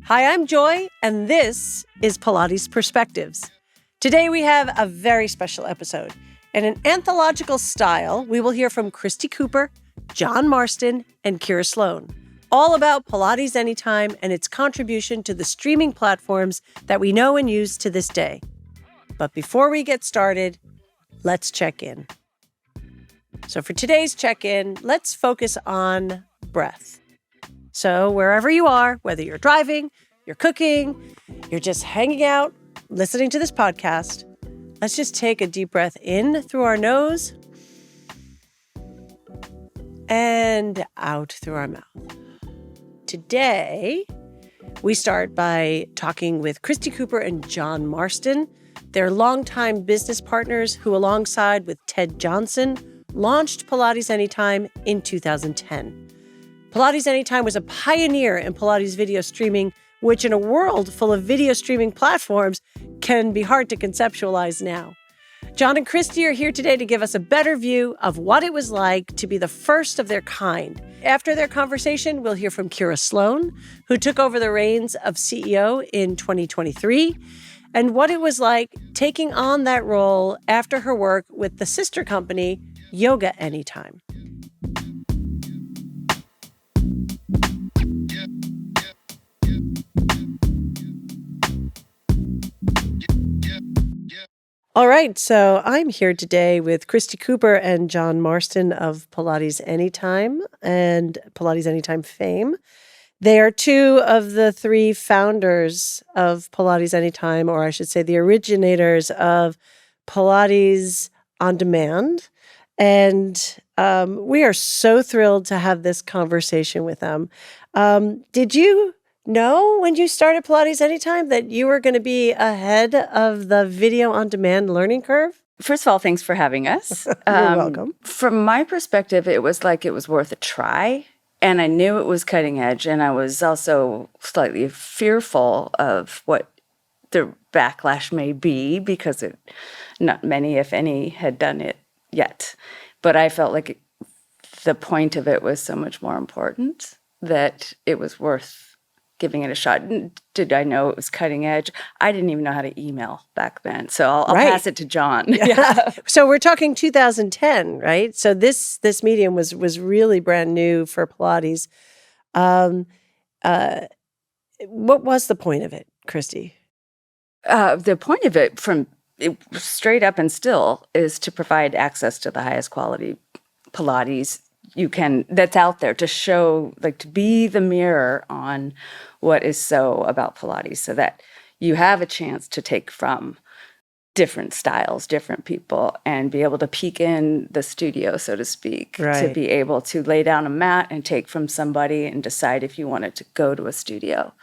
Hi, I'm Joy, and this is Pilates Perspectives. Today we have a very special episode. In an anthological style, we will hear from Kristi Cooper, John Marston, and Kira Sloane, all about Pilates Anytime and its contribution to the streaming platforms that we know and use to this day. But before we get started, let's check in. So for today's check-in, let's focus on breath. So wherever you are, whether you're driving, you're cooking, you're just hanging out, listening to this podcast, let's just take a deep breath in through our nose and out through our mouth. Today, we start by talking with Kristi Cooper and John Marston. They're longtime business partners who, alongside with Ted Johnson, launched Pilates Anytime in 2010. Pilates Anytime was a pioneer in Pilates video streaming, which in a world full of video streaming platforms can be hard to conceptualize now. John and Kristi are here today to give us a better view of what it was like to be the first of their kind. After their conversation, we'll hear from Kira Sloane, who took over the reins of CEO in 2023, and what it was like taking on that role after her work with the sister company, Yoga Anytime. All right, so I'm here today with Kristi Cooper and John Marston of Pilates Anytime and Pilates Anytime fame. They are two of the three founders of Pilates Anytime, or I should say the originators of Pilates On Demand. And we are so thrilled to have this conversation with them. Did you know when you started Pilates Anytime that you were going to be ahead of the video on demand learning curve? First of all, thanks for having us. You're welcome. From my perspective, it was like it was worth a try. And I knew it was cutting edge. And I was also slightly fearful of what the backlash may be because not many, if any, had done it yet. But I felt like the point of it was so much more important that it was worth giving it a shot. Did I know it was cutting edge? I didn't even know how to email back then. So I'll pass it to John. Yeah. So we're talking 2010, right? So this medium was really brand new for Pilates. What was the point of it, Kristi? The point of it, straight up and still, is to provide access to the highest quality Pilates that's out there, to show, like, to be the mirror on what is so about Pilates, so that you have a chance to take from different styles, different people, and be able to peek in the studio, so to speak, to be able to lay down a mat and take from somebody and decide if you wanted to go to a studio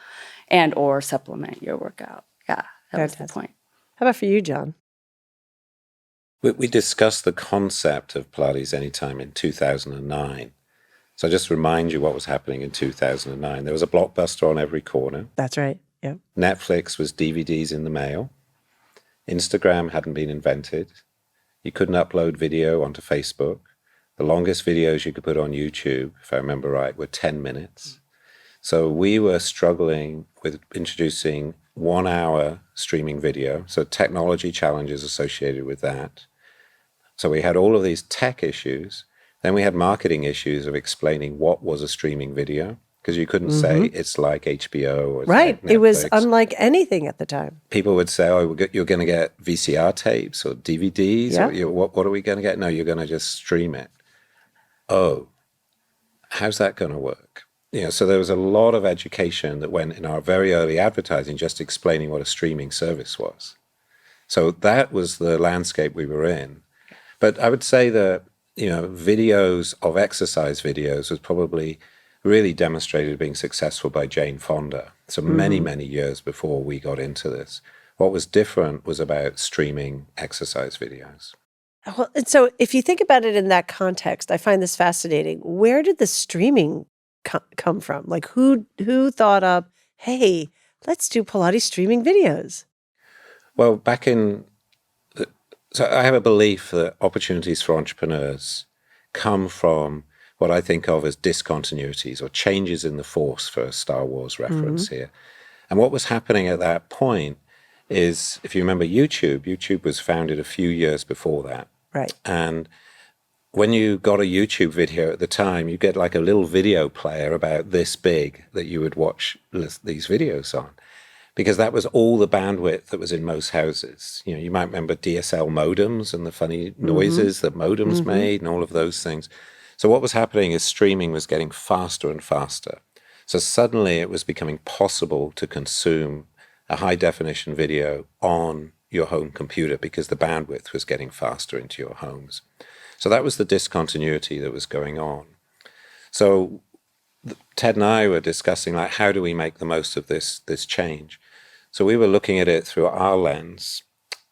and or supplement your workout. Yeah, that was the point. How about for you, John? We discussed the concept of Pilates Anytime in 2009. So just remind you what was happening in 2009. There was a Blockbuster on every corner. That's right, yeah. Netflix was DVDs in the mail. Instagram hadn't been invented. You couldn't upload video onto Facebook. The longest videos you could put on YouTube, if I remember right, were 10 minutes. So we were struggling with introducing 1 hour streaming video. So technology challenges associated with that. So we had all of these tech issues. Then we had marketing issues of explaining what was a streaming video, because you couldn't say it's like HBO or right. Like Netflix. It was unlike anything at the time. People would say, "Oh, you're going to get VCR tapes or DVDs. Yeah. Or what are we going to get?" No, you're going to just stream it. Oh, how's that going to work? So there was a lot of education that went in our very early advertising, just explaining what a streaming service was. So that was the landscape we were in. But I would say that, videos of exercise videos was probably really demonstrated being successful by Jane Fonda. So many, many years before we got into this. What was different was about streaming exercise videos. Well, and so if you think about it in that context, I find this fascinating. Where did the streaming come from? Like who thought up, hey, let's do Pilates streaming videos? Well, so I have a belief that opportunities for entrepreneurs come from what I think of as discontinuities or changes in the Force, for a Star Wars reference here. And what was happening at that point is, if you remember YouTube was founded a few years before that. Right. And when you got a YouTube video at the time, you get like a little video player about this big that you would watch these videos on, because that was all the bandwidth that was in most houses. You know, you might remember DSL modems and the funny noises that modems made and all of those things. So what was happening is streaming was getting faster and faster. So suddenly it was becoming possible to consume a high definition video on your home computer because the bandwidth was getting faster into your homes. So that was the discontinuity that was going on. So Ted and I were discussing, like, how do we make the most of this change? So we were looking at it through our lens,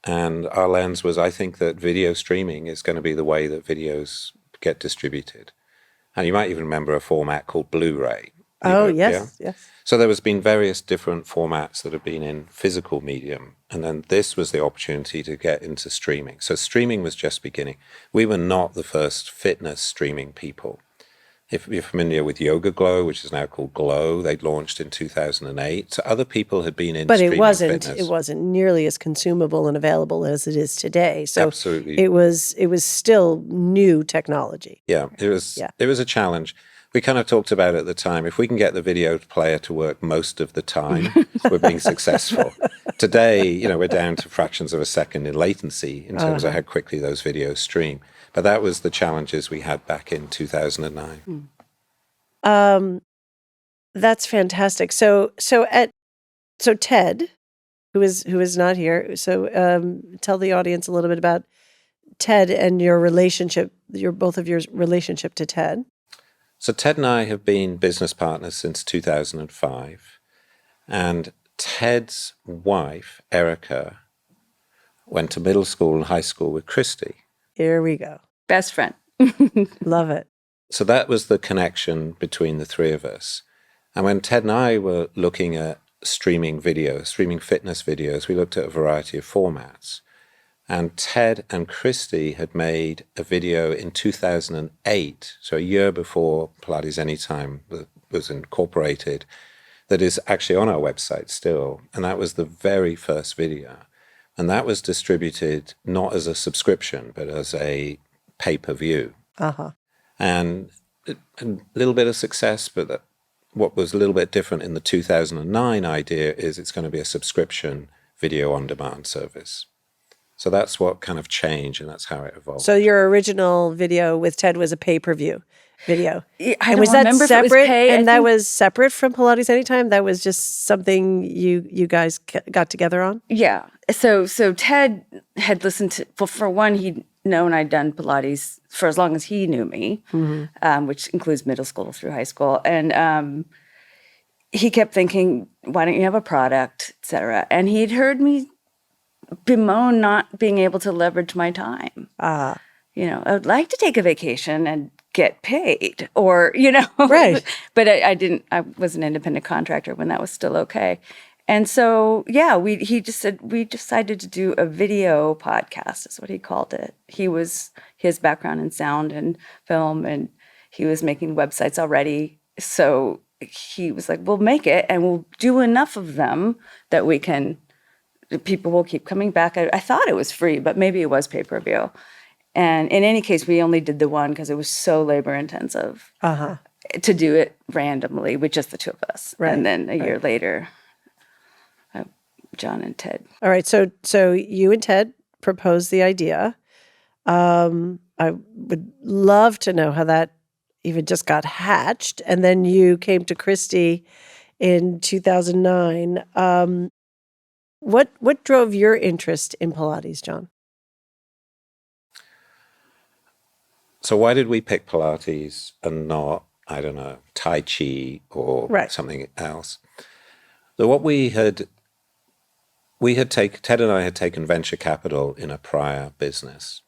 and our lens was, I think that video streaming is going to be the way that videos get distributed. And you might even remember a format called Blu-ray. Oh, yes, yes. So there has been various different formats that have been in physical medium, and then this was the opportunity to get into streaming. So streaming was just beginning. We were not the first fitness streaming people. If you're familiar with Yoga Glow, which is now called Glow, they'd launched in 2008. So other people had been in streaming fitness. It wasn't nearly as consumable and available as it is today. So absolutely, it was still new technology. Yeah, it was a challenge. We kind of talked about it at the time. If we can get the video player to work most of the time, we're being successful. Today, you know, we're down to fractions of a second in latency in terms of how quickly those videos stream. But that was the challenges we had back in 2009. That's fantastic. So Ted, who is not here. So tell the audience a little bit about Ted and your relationship, both of your relationship to Ted. So Ted and I have been business partners since 2005. And Ted's wife, Erica, went to middle school and high school with Kristi. Here we go. Best friend. Love it. So that was the connection between the three of us. And when Ted and I were looking at streaming videos, streaming fitness videos, we looked at a variety of formats. And Ted and Kristi had made a video in 2008, so a year before Pilates Anytime was incorporated, that is actually on our website still. And that was the very first video. And that was distributed not as a subscription, but as a pay-per-view. And a little bit of success, but what was a little bit different in the 2009 idea is it's going to be a subscription video on-demand service. So that's what kind of changed, and that's how it evolved. So your original video with Ted was a pay-per-view video. I don't remember if it was pay. And that was separate from Pilates Anytime? That was just something you guys got together on? Yeah. So Ted had listened to, well, for one, he'd known I'd done Pilates for as long as he knew me, which includes middle school through high school. And he kept thinking, why don't you have a product, et cetera? And he'd heard me bemoan not being able to leverage my time. You know, I would like to take a vacation and get paid, or, you know. Right. But I was an independent contractor when that was still okay. And so, yeah, he just said, we decided to do a video podcast, is what he called it. His background in sound and film, and he was making websites already. So he was like, we'll make it, and we'll do enough of them that people will keep coming back. I thought it was free, but maybe it was pay-per-view. And in any case, we only did the one because it was so labor intensive to do it randomly with just the two of us. Right. And then a year later, John and Ted. All right. So you and Ted proposed the idea. I would love to know how that even just got hatched. And then you came to Kristi in 2009. What drove your interest in Pilates, John? So why did we pick Pilates and not, I don't know, Tai Chi or something else? So what Ted and I had taken venture capital in a prior business.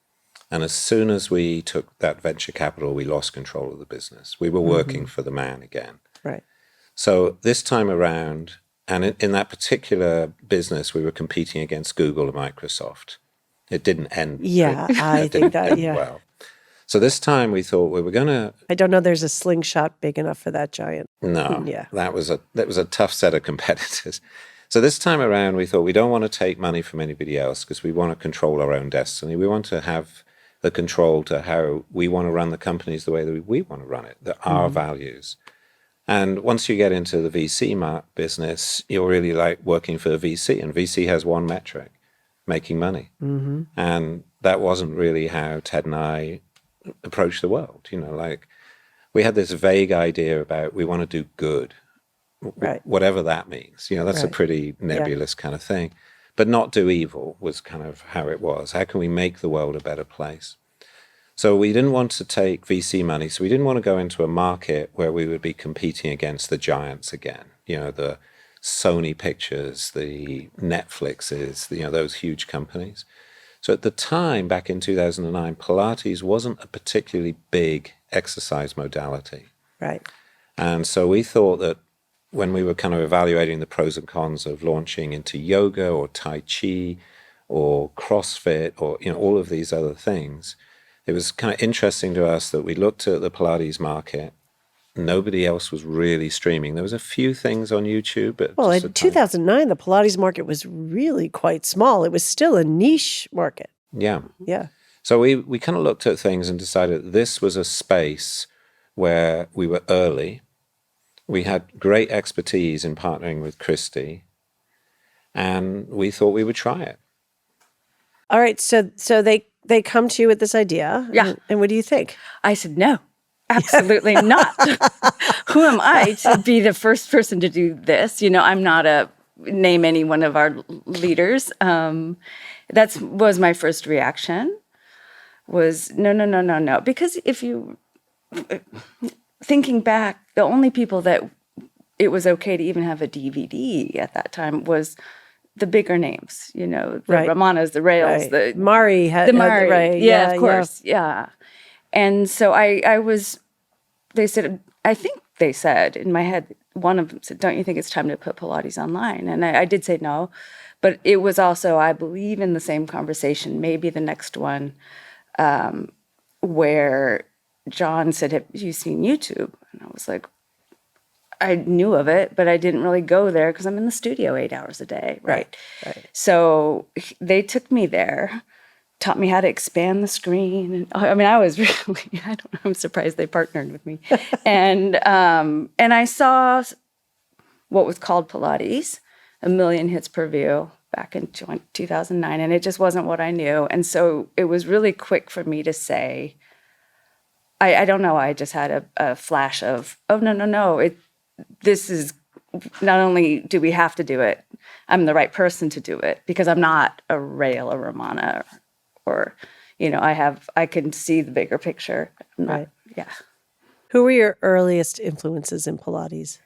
And as soon as we took that venture capital, we lost control of the business. We were working for the man again. Right. So this time around, and in that particular business, we were competing against Google and Microsoft. It didn't end. Yeah, I think that, yeah. Well. So this time we thought we were going to. I don't know there's a slingshot big enough for that giant. No, Yeah. that was a tough set of competitors. So this time around, we thought we don't want to take money from anybody else because we want to control our own destiny. We want to have the control to how we want to run the companies the way that we want to run it, our values. And once you get into the VC business, you're really like working for a VC, and VC has one metric, making money. And that wasn't really how Ted and I approached the world. Like we had this vague idea about we want to do good, Right. whatever that means. That's a Right. pretty nebulous kind of thing. But not do evil was kind of how it was. How can we make the world a better place? So we didn't want to take VC money. So we didn't want to go into a market where we would be competing against the giants again. The Sony Pictures, the Netflixes, those huge companies. So at the time, back in 2009, Pilates wasn't a particularly big exercise modality. Right. And so we thought that when we were kind of evaluating the pros and cons of launching into yoga or Tai Chi or CrossFit or all of these other things, it was kind of interesting to us that we looked at the Pilates market. Nobody else was really streaming. There was a few things on YouTube, but Well, in 2009, the Pilates market was really quite small. It was still a niche market. Yeah. Yeah. So we kind of looked at things and decided this was a space where we were early. We had great expertise in partnering with Kristi, and we thought we would try it. All right. So they come to you with this idea. Yeah. And what do you think? I said, no, absolutely not. Who am I to be the first person to do this? I'm not name any one of our leaders. That was my first reaction was no. Because thinking back, the only people that it was okay to even have a DVD at that time was the bigger names, the Right. Ramanas, the Rails, Right. the Mari had Mari. right. Yeah, of course. Yeah. And so they said, I think they said in my head, one of them said, don't you think it's time to put Pilates online? And I did say no, but it was also, I believe in the same conversation, maybe the next one, where John said, have you seen YouTube? And I was like, I knew of it, but I didn't really go there because I'm in the studio 8 hours a day. Right. So they took me there, taught me how to expand the screen. I mean, I was really, I'm surprised they partnered with me. And I saw what was called Pilates, 1 million hits per view back in 2009. And it just wasn't what I knew. And so it was really quick for me to say, I don't know. I just had a flash of, oh, no. This is not only do we have to do it, I'm the right person to do it because I'm not a Rail or Ramana or I can see the bigger picture. Right. Yeah. Who were your earliest influences in Pilates?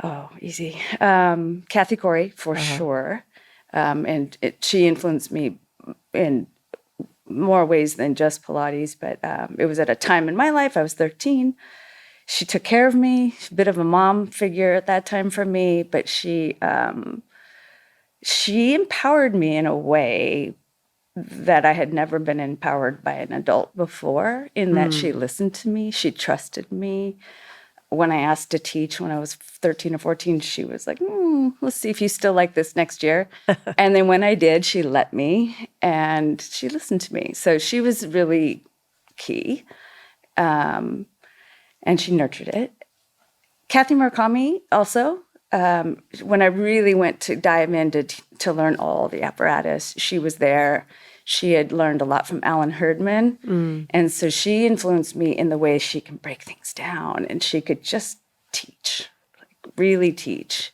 Oh, easy. Kathy Corey, for sure. And she influenced me in more ways than just Pilates, but it was at a time in my life, I was 13. She took care of me, a bit of a mom figure at that time for me, but she empowered me in a way that I had never been empowered by an adult before, in that she listened to me, she trusted me. When I asked to teach when I was 13 or 14, she was like, let's see if you still like this next year. And then when I did, she let me and she listened to me. So she was really key. And she nurtured it. Kathy Murakami also, when I really went to dive in to learn all the apparatus, she was there. She had learned a lot from Alan Herdman. And so she influenced me in the way she can break things down and she could just teach, like really teach.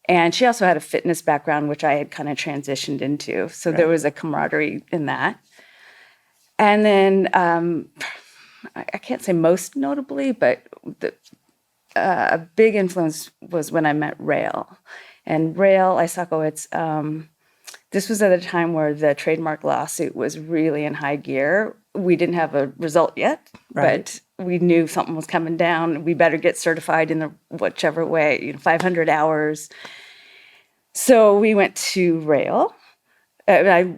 And she also had a fitness background, which I had kind of transitioned into. So there was a camaraderie in that. And then I can't say most notably, but a big influence was when I met Rail. And Rail Isakowitz, this was at a time where the trademark lawsuit was really in high gear. We didn't have a result yet, but we knew something was coming down. We better get certified in the whichever way, 500 hours. So we went to Rail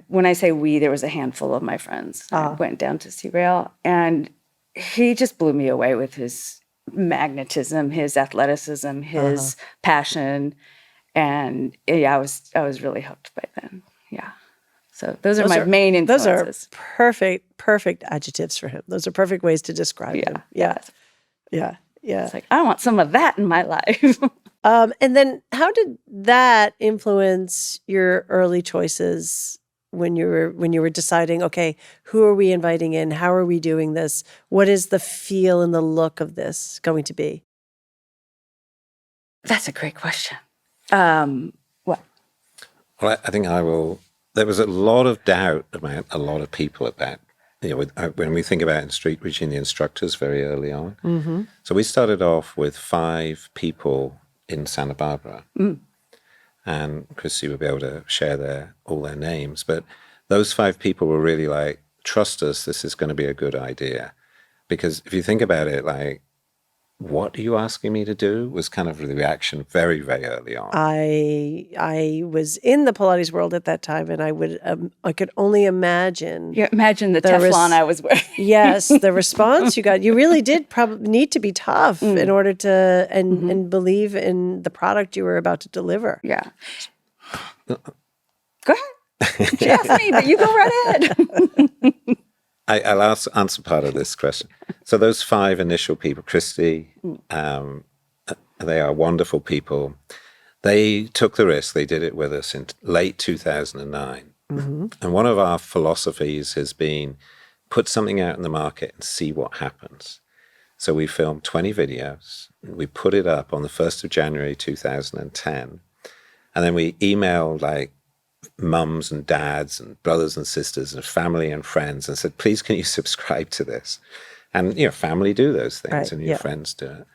When I say we, there was a handful of my friends. I went down to see Rail, and he just blew me away with his magnetism, his athleticism, his passion, and I was really hooked by then. Yeah. So those are my main influences. Those are perfect adjectives for him. Those are perfect ways to describe him. Yeah. It's like, I want some of that in my life. And then how did that influence your early choices when you were deciding, okay, who are we inviting in? How are we doing this? What is the feel and the look of this going to be? That's a great question. What? Well, I think there was a lot of doubt about a lot of people about, when we think about in Street reaching the instructors very early on. Mm-hmm. So we started off with 5 people in Santa Barbara. And Kristi will be able to share all their names. But those 5 people were really like, trust us, this is going to be a good idea. Because if you think about it, like, what are you asking me to do was kind of the reaction very, very early on. I was in the Pilates world at that time, and I could only imagine. You imagine the Teflon I was wearing. Yes, the response you got. You really did probably need to be tough in order to and believe in the product you were about to deliver. Yeah. Go ahead. She asked me, but you go right ahead. I'll answer part of this question. So those 5 initial people, Kristi, they are wonderful people. They took the risk. They did it with us in late 2009. Mm-hmm. And one of our philosophies has been put something out in the market and see what happens. So we filmed 20 videos. We put it up on the 1st of January 2010. And then we emailed like mums and dads and brothers and sisters and family and friends and said, please, can you subscribe to this? And, family do those things, right, and your friends do it.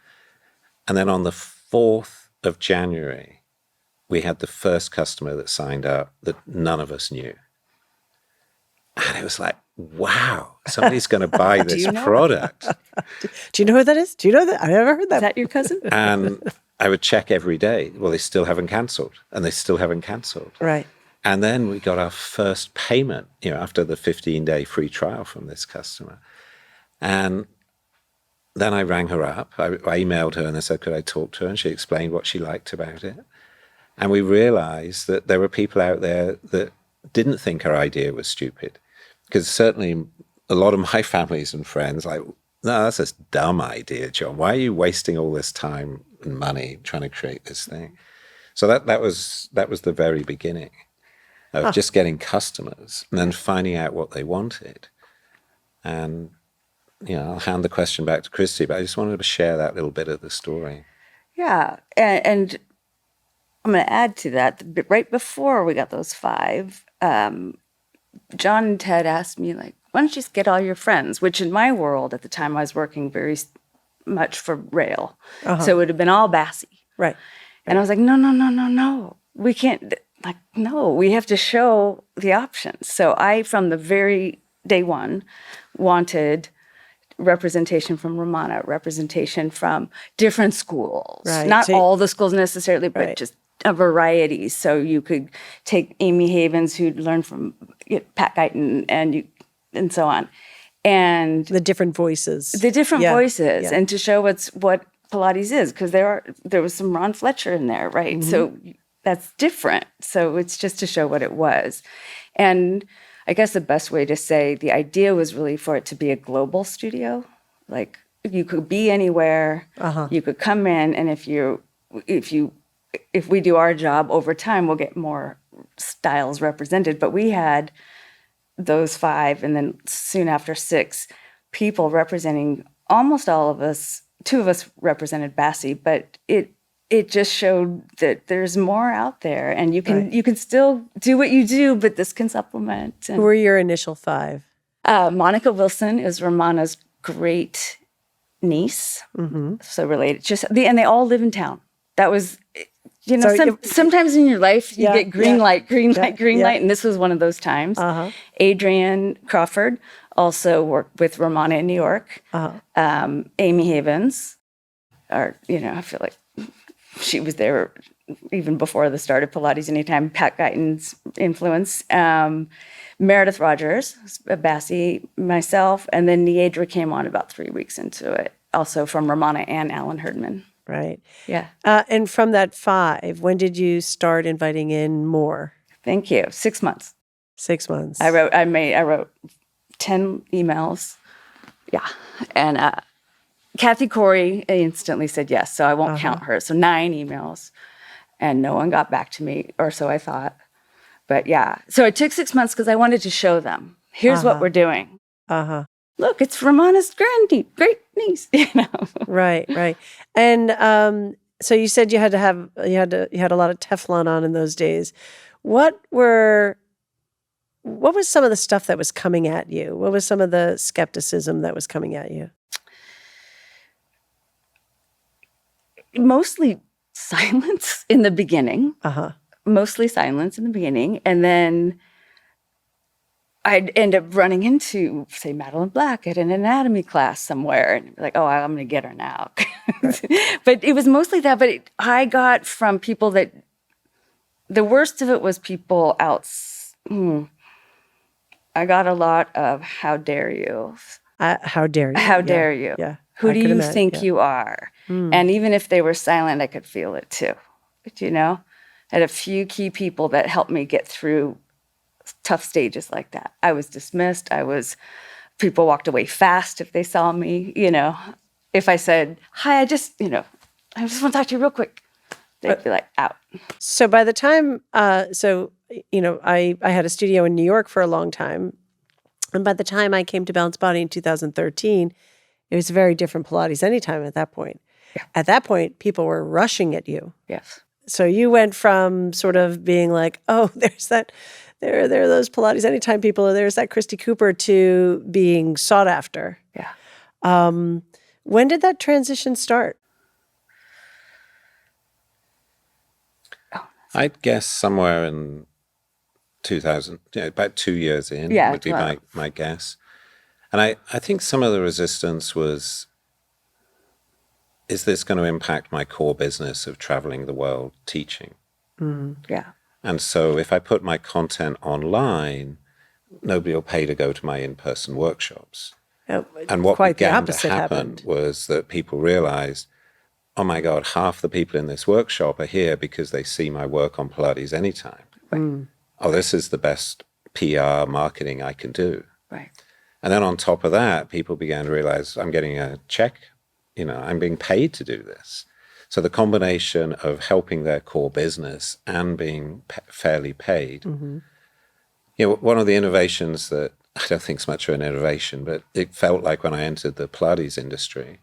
And then on the 4th of January, we had the first customer that signed up that none of us knew. And it was like, wow, somebody's going to buy this product. Do you know who that is? Do you know that? I've never heard that. Is that your cousin? And I would check every day. Well, they still haven't canceled. And they still haven't canceled. Right. And then we got our first payment, after the 15-day free trial from this customer. And then I rang her up. I emailed her and I said, could I talk to her? And she explained what she liked about it. And we realized that there were people out there that didn't think our idea was stupid. Because certainly a lot of my families and friends like, no, that's a dumb idea, John. Why are you wasting all this time and money trying to create this thing? So that was the very beginning of just getting customers and then finding out what they wanted. And, I'll hand the question back to Kristi, but I just wanted to share that little bit of the story. Yeah. And I'm going to add to that. Right before we got those 5, John and Ted asked me, like, why don't you just get all your friends? Which in my world at the time, I was working very much for Rail. So it would have been all Bassy. Right. And I was like, no. We can't, no, we have to show the options. So I, from the very day one, wanted representation from Romana, representation from different schools. Right. Not all the schools necessarily, but just a variety. So you could take Amy Havens, who'd learned from Pat Guyton, and so on. And the different voices. Voices, and to show what Pilates is, because there was some Ron Fletcher in there, right? Mm-hmm. So that's different. So it's just to show what it was. And I guess the best way to say the idea was really for it to be a global studio. Like, you could be anywhere, you could come in, and if we do our job over time, we'll get more styles represented. But we had those 5, and then soon after 6 people representing almost all of us. 2 of us represented Bassy, but it just showed that there's more out there, and you can still do what you do, but this can supplement. Who were your initial 5? Monica Wilson is Romana's great niece, so related. And they all live in town. That was, sometimes in your life you get green light, and this was one of those times. Adrienne Crawford also worked with Romana in New York. Amy Havens, I feel like she was there even before the start of Pilates Anytime, Pat Guyton's influence, Meredith Rogers, Bassie, myself, and then Neadra came on about 3 weeks into it, also from Ramona and Alan Herdman. Right. Yeah. And from that 5, when did you start inviting in more? Thank you. 6 months. 6 months. I wrote 10 emails. Yeah. And Kathy Corey instantly said yes, so I won't count her. So 9 emails, and no one got back to me, or so I thought. But yeah, so it took 6 months because I wanted to show them, here's what we're doing. Look, it's Ramona's great niece, you know. Right. And so you said you had a lot of Teflon on in those days. What was some of the stuff that was coming at you? What was some of the skepticism that was coming at you? Mostly silence in the beginning. Mostly silence in the beginning. And then I'd end up running into, say, Madeline Black at an anatomy class somewhere. And be like, oh, I'm going to get her now. But it was mostly that. But I got from people that, the worst of it was people out. I got a lot of, how dare you? How dare you? How dare you? Yeah. Who do you think you are? And even if they were silent, I could feel it too. You know? I had a few key people that helped me get through tough stages like that. I was dismissed. People walked away fast if they saw me, you know. If I said, hi, I just want to talk to you real quick, they'd be like, out. So by the time, I had a studio in New York for a long time. And by the time I came to Balanced Body in 2013, it was a very different Pilates Anytime at that point. Yeah. At that point, people were rushing at you. Yes. So you went from sort of being like, oh, there are those Pilates Anytime people, or there's that Kristi Cooper, to being sought after. Yeah. When did that transition start? I'd guess somewhere in 2000, about 2 years in, would be my guess. And I think some of the resistance was, is this going to impact my core business of traveling the world teaching? Yeah. And so if I put my content online, nobody will pay to go to my in-person workshops. And what quite the began to opposite happen happened. was that people realized, oh my God, half the people in this workshop are here because they see my work on Pilates Anytime. Right. Oh, this is the best PR marketing I can do. Right. And then on top of that, people began to realize, I'm getting a check, I'm being paid to do this. So the combination of helping their core business and being fairly paid, one of the innovations that I don't think is much of an innovation, but it felt like when I entered the Pilates industry,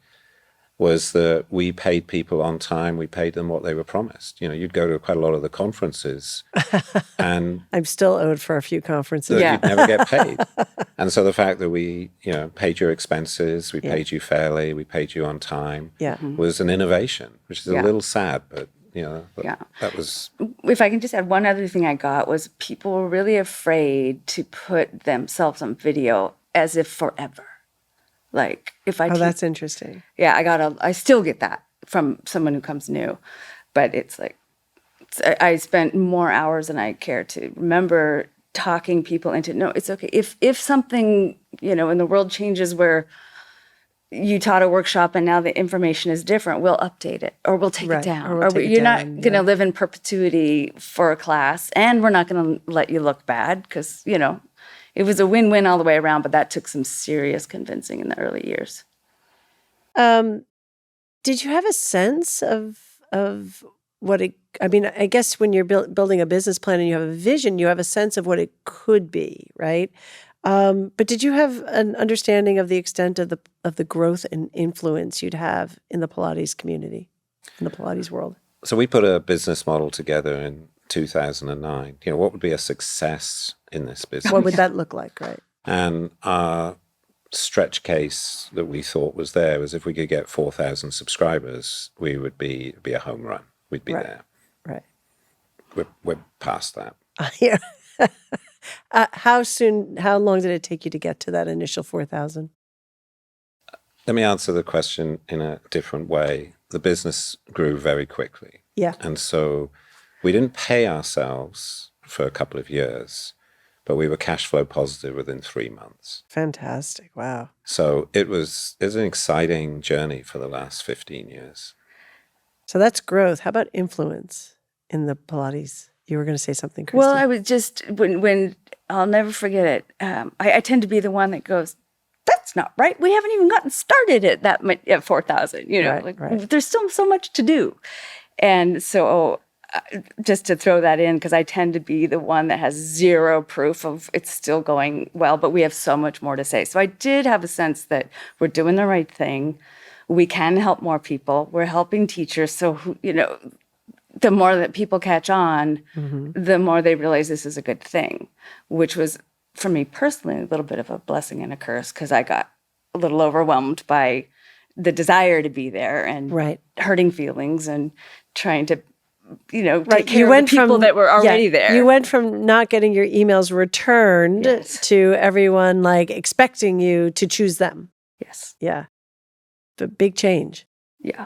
was that we paid people on time. We paid them what they were promised. You'd go to quite a lot of the conferences, and I'm still owed for a few conferences. you'd never get paid. And so the fact that we, paid your expenses, we paid you fairly, we paid you on time, was an innovation, which is a little sad, but that was. If I can just add one other thing I got was people were really afraid to put themselves on video as if forever. Like if I that's interesting. Yeah, I still get that from someone who comes new, but it's like I spent more hours than I care to remember talking people into. No, it's okay if something in the world changes where you taught a workshop and now the information is different, we'll update it or we'll take it down. You're not going to live in perpetuity for a class, and we're not going to let you look bad because it was a win-win all the way around, but that took some serious convincing in the early years. Did you have a sense of what it? I mean, I guess when you're building a business plan and you have a vision, you have a sense of what it could be, right? But did you have an understanding of the extent of the growth and influence you'd have in the Pilates community, in the Pilates world? So we put a business model together in 2009. What would be a success in this business? What would that look like, right? And our stretch case that we thought was there was if we could get 4,000 subscribers, we would be a home run. We'd be there. Right. We're past that. Yeah. How long did it take you to get to that initial 4,000? Let me answer the question in a different way. The business grew very quickly. Yeah. And so we didn't pay ourselves for a couple of years, but we were cash flow positive within 3 months. Fantastic. Wow. So it was an exciting journey for the last 15 years. So that's growth. How about influence in the Pilates? You were going to say something, Kristi. Well, I was just, when I'll never forget it, I tend to be the one that goes, that's not right. We haven't even gotten started at that at 4,000. You know, Right. There's still so much to do. And so just to throw that in, because I tend to be the one that has zero proof of it's still going well, but we have so much more to say. So I did have a sense that we're doing the right thing. We can help more people. We're helping teachers. So, the more that people catch on, the more they realize this is a good thing, which was, for me personally, a little bit of a blessing and a curse, because I got a little overwhelmed by the desire to be there and hurting feelings and trying to, take care of the people that were already there. You went from not getting your emails returned to everyone like expecting you to choose them. Yes. Yeah. The big change. Yeah.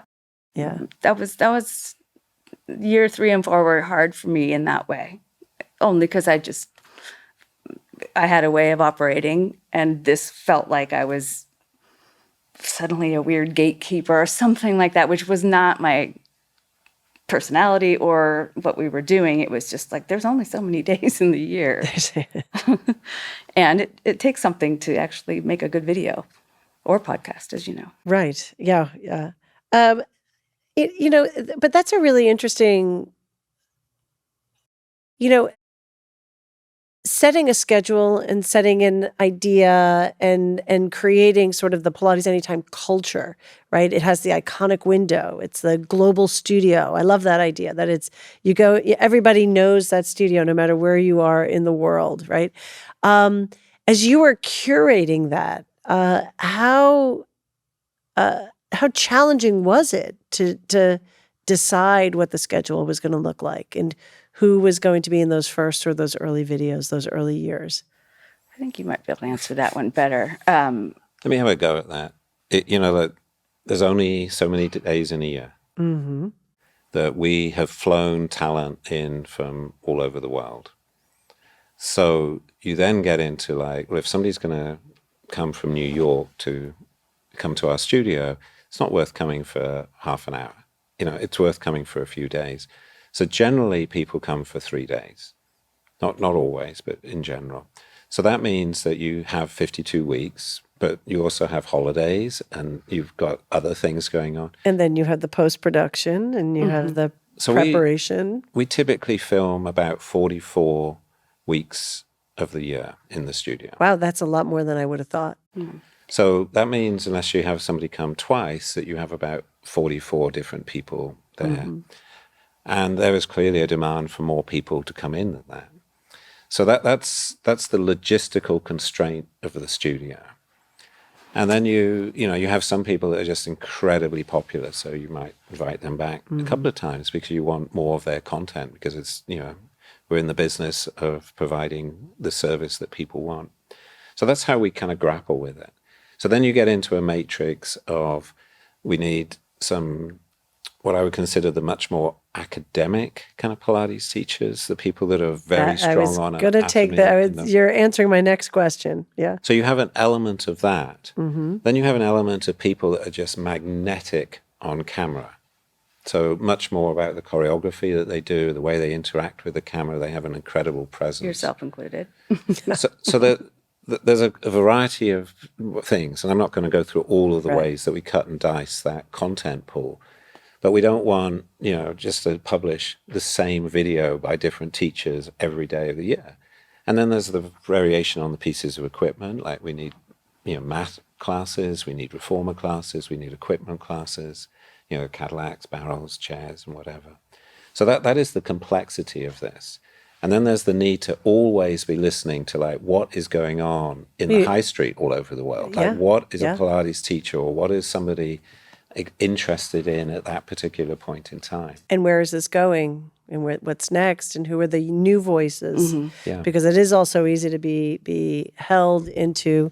Yeah. That was year 3 and 4 were hard for me in that way, only because I had a way of operating, and this felt like I was suddenly a weird gatekeeper or something like that, which was not my personality or what we were doing. It was just like, there's only so many days in the year. And it takes something to actually make a good video or podcast, as you know. Right. Yeah. Yeah. But that's a really interesting, setting a schedule and setting an idea and creating sort of the Pilates Anytime culture, right? It has the iconic window. It's the global studio. I love that idea that everybody knows that studio no matter where you are in the world, right? As you were curating that, how challenging was it to decide what the schedule was going to look like and who was going to be in those first or those early videos, those early years? I think you might be able to answer that one better. Let me have a go at that. That there's only so many days in a year that we have flown talent in from all over the world. So you then get into like, well, if somebody's going to come from New York to come to our studio, it's not worth coming for half an hour. It's worth coming for a few days. So generally people come for 3 days. Not always, but in general. So that means that you have 52 weeks, but you also have holidays and you've got other things going on. And then you have the post-production and you have the preparation. We typically film about 44 weeks of the year in the studio. Wow, that's a lot more than I would have thought. So that means unless you have somebody come twice, that you have about 44 different people there. And there is clearly a demand for more people to come in than that. So that's the logistical constraint of the studio. And then you have some people that are just incredibly popular, so you might invite them back a couple of times because you want more of their content, because it's, we're in the business of providing the service that people want. So that's how we kind of grapple with it. So then you get into a matrix of, we need some, what I would consider the much more academic kind of Pilates teachers, the people that are very strong on it. I was going to take that. You're answering my next question. Yeah. So you have an element of that. Then you have an element of people that are just magnetic on camera. So much more about the choreography that they do, the way they interact with the camera. They have an incredible presence. Yourself included. So there's a variety of things, and I'm not going to go through all of the ways that we cut and dice that content pool. But we don't want, just to publish the same video by different teachers every day of the year. And then there's the variation on the pieces of equipment, like we need, math classes, we need reformer classes, we need equipment classes, Cadillacs, barrels, chairs, and whatever. So that is the complexity of this. And then there's the need to always be listening to like what is going on in the high street all over the world. Like what is a Pilates teacher, or what is somebody interested in at that particular point in time? And where is this going? And what's next? And who are the new voices? Yeah. Because it is also easy to be held into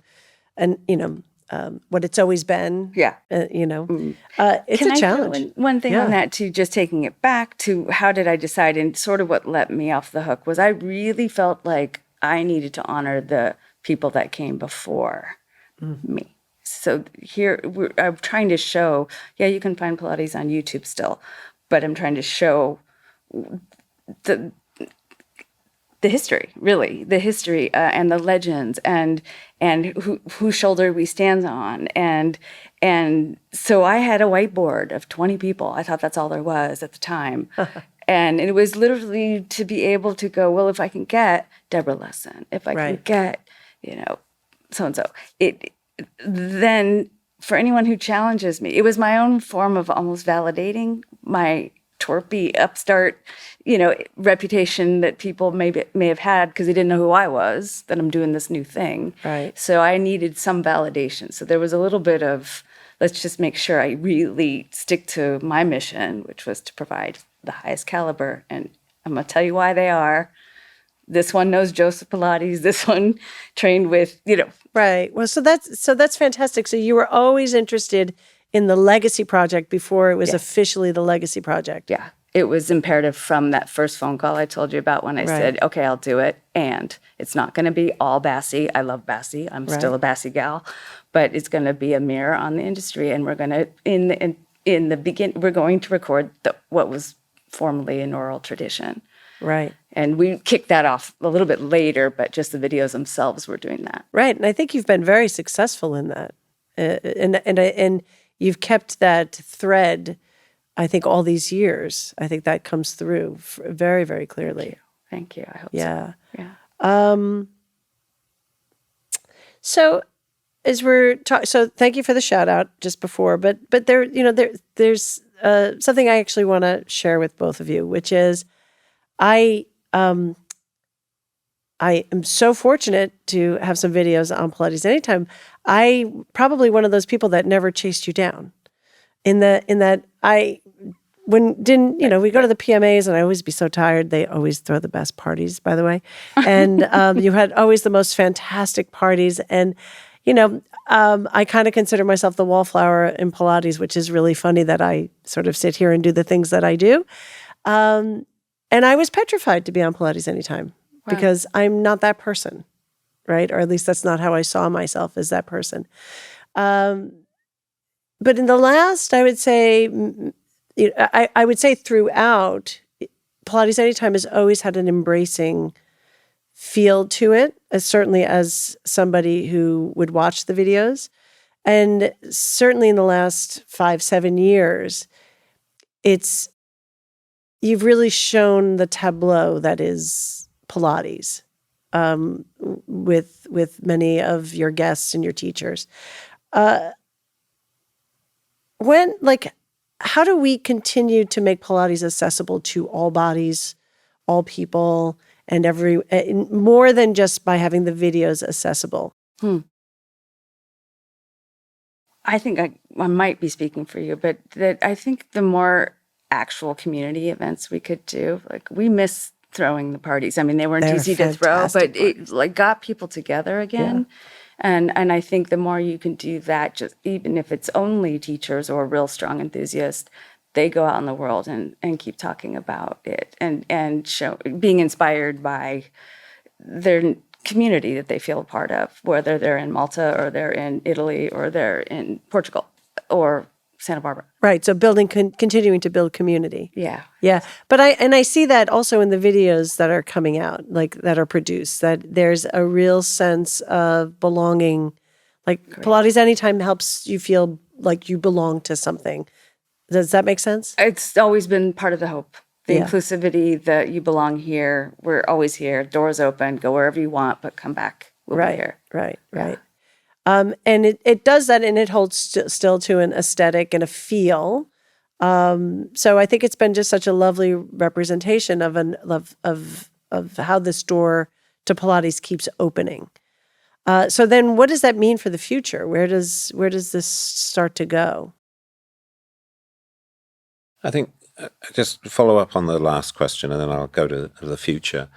what it's always been. Yeah. It's Can a I throw challenge. in one thing on that too, just taking it back to how did I decide, and sort of what let me off the hook was I really felt like I needed to honor the people that came before me. So here I'm trying to show, you can find Pilates on YouTube still, but I'm trying to show the history, really, the history and the legends and whose shoulder we stand on. And so I had a whiteboard of 20 people. I thought that's all there was at the time. And it was literally to be able to go, well, if I can get Deborah Lesson, if I can get, so-and-so, then for anyone who challenges me, it was my own form of almost validating my torpy upstart, reputation that people may have had because they didn't know who I was, that I'm doing this new thing. Right. So I needed some validation. So there was a little bit of, let's just make sure I really stick to my mission, which was to provide the highest caliber. And I'm going to tell you why they are. This one knows Joseph Pilates. This one trained with, Right. Well, so that's fantastic. So you were always interested in the legacy project before it was officially the legacy project. Yeah. It was imperative from that first phone call I told you about when I said, okay, I'll do it. And it's not going to be all Bassy. I love Bassy. I'm still a Bassy gal. But it's going to be a mirror on the industry. And we're going to, in the beginning, we're going to record what was formerly an oral tradition. Right. And we kicked that off a little bit later, but just the videos themselves were doing that. Right. And I think you've been very successful in that. And you've kept that thread, I think, all these years. I think that comes through very, very clearly. Thank you. I hope so. Yeah. So as we're talking, so thank you for the shout out just before, but there's something I actually want to share with both of you, which is I am so fortunate to have some videos on Pilates Anytime. I probably one of those people that never chased you down. In that we go to the PMAs and I always be so tired. They always throw the best parties, by the way. And you had always the most fantastic parties. And, I kind of consider myself the wallflower in Pilates, which is really funny that I sort of sit here and do the things that I do. And I was petrified to be on Pilates Anytime because I'm not that person, right? Or at least that's not how I saw myself as that person. But in the last, I would say, I would say throughout, Pilates Anytime has always had an embracing feel to it, certainly as somebody who would watch the videos. And certainly in the last 5-7 years, you've really shown the tableau that is Pilates with many of your guests and your teachers. How do we continue to make Pilates accessible to all bodies, all people, and more than just by having the videos accessible? I think I might be speaking for you, but that I think the more actual community events we could do, like we miss throwing the parties. I mean, they weren't easy to throw, but it got people together again. Yeah. And I think the more you can do that, just even if it's only teachers or real strong enthusiasts, they go out in the world and keep talking about it and being inspired by their community that they feel a part of, whether they're in Malta or they're in Italy or they're in Portugal or Santa Barbara. Right. So continuing to build community. Yeah. Yeah. But I see that also in the videos that are coming out, like that are produced, that there's a real sense of belonging. Like Pilates Anytime helps you feel like you belong to something. Does that make sense? It's always been part of the hope. The inclusivity, that you belong here. We're always here. Doors open. Go wherever you want, but come back. We'll be here. Right. And it does that, and it holds still to an aesthetic and a feel. So I think it's been just such a lovely representation of how this door to Pilates keeps opening. So then, what does that mean for the future? Where does this start to go? I think just follow up on the last question, and then I'll go to the future.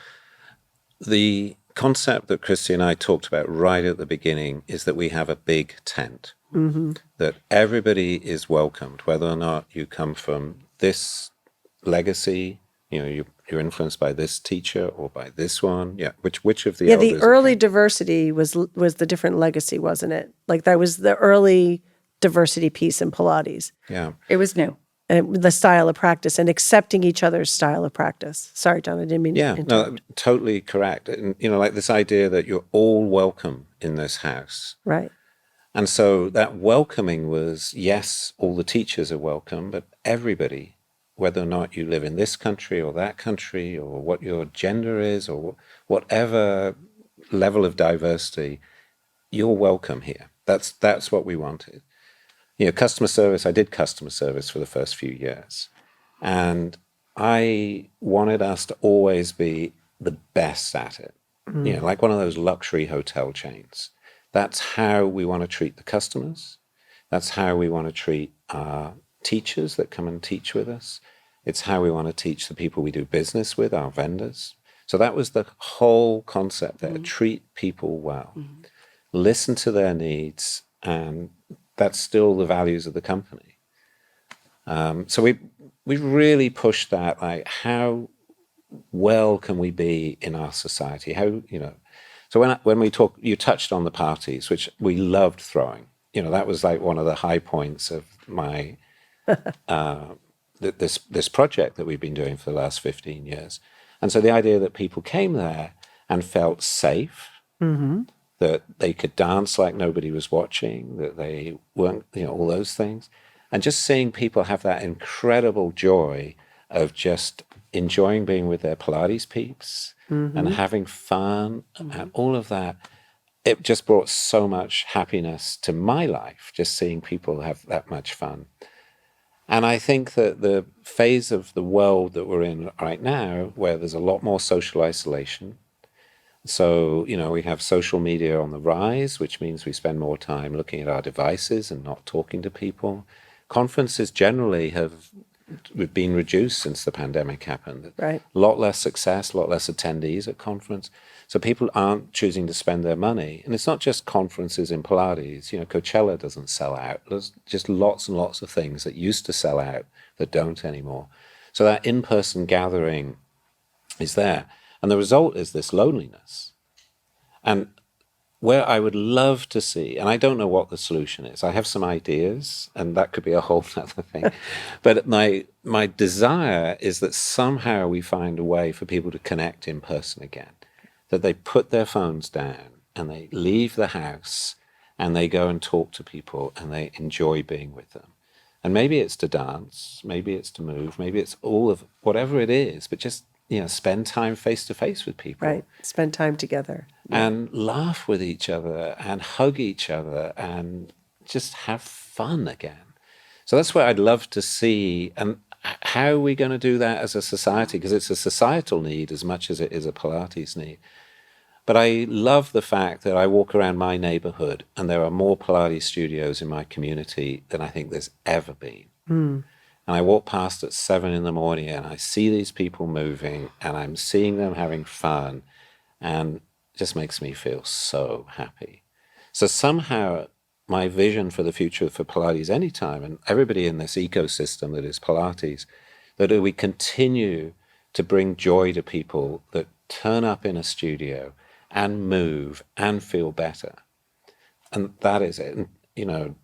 The concept that Kristi and I talked about right at the beginning is that we have a big tent, that everybody is welcomed, whether or not you come from this legacy, you're influenced by this teacher or by this one. Yeah, which of the Yeah, elders? the early diversity was the different legacy, wasn't it? Like that was the early diversity piece in Pilates. Yeah. It was new. And the style of practice and accepting each other's style of practice. Sorry, John, I didn't mean to Yeah, interrupt. no, totally correct. And, like this idea that you're all welcome in this house. Right. And so that welcoming was, yes, all the teachers are welcome, but everybody, whether or not you live in this country or that country or what your gender is or whatever level of diversity, you're welcome here. That's what we wanted. Customer service, I did customer service for the first few years. And I wanted us to always be the best at it, like one of those luxury hotel chains. That's how we want to treat the customers. That's how we want to treat our teachers that come and teach with us. It's how we want to teach the people we do business with, our vendors. So that was the whole concept there. Treat people well, listen to their needs, and that's still the values of the company. So we really pushed that, like how well can we be in our society? So when we talk, you touched on the parties, which we loved throwing. That was like one of the high points of my this project that we've been doing for the last 15 years. And so the idea that people came there and felt safe, that they could dance like nobody was watching, that they weren't, all those things. And just seeing people have that incredible joy of just enjoying being with their Pilates peeps and having fun and all of that, it just brought so much happiness to my life, just seeing people have that much fun. And I think that the phase of the world that we're in right now, where there's a lot more social isolation, so, we have social media on the rise, which means we spend more time looking at our devices and not talking to people. Conferences generally have been reduced since the pandemic happened. Right. A lot less success, a lot less attendees at conference. So people aren't choosing to spend their money. And it's not just conferences in Pilates. Coachella doesn't sell out. There's just lots and lots of things that used to sell out that don't anymore. So that in-person gathering is there. And the result is this loneliness. And where I would love to see, and I don't know what the solution is, I have some ideas, and that could be a whole other thing. But my desire is that somehow we find a way for people to connect in person again, that they put their phones down and they leave the house and they go and talk to people and they enjoy being with them. And maybe it's to dance, maybe it's to move, maybe it's all of whatever it is, but just spend time face to face with people. Right. Spend time together. And laugh with each other and hug each other and just have fun again. So that's what I'd love to see. And how are we going to do that as a society? Because it's a societal need as much as it is a Pilates need. But I love the fact that I walk around my neighborhood and there are more Pilates studios in my community than I think there's ever been. And I walk past at 7 a.m. and I see these people moving and I'm seeing them having fun, and it just makes me feel so happy. So somehow my vision for the future for Pilates Anytime and everybody in this ecosystem that is Pilates, that we continue to bring joy to people that turn up in a studio and move and feel better. And that is it. And,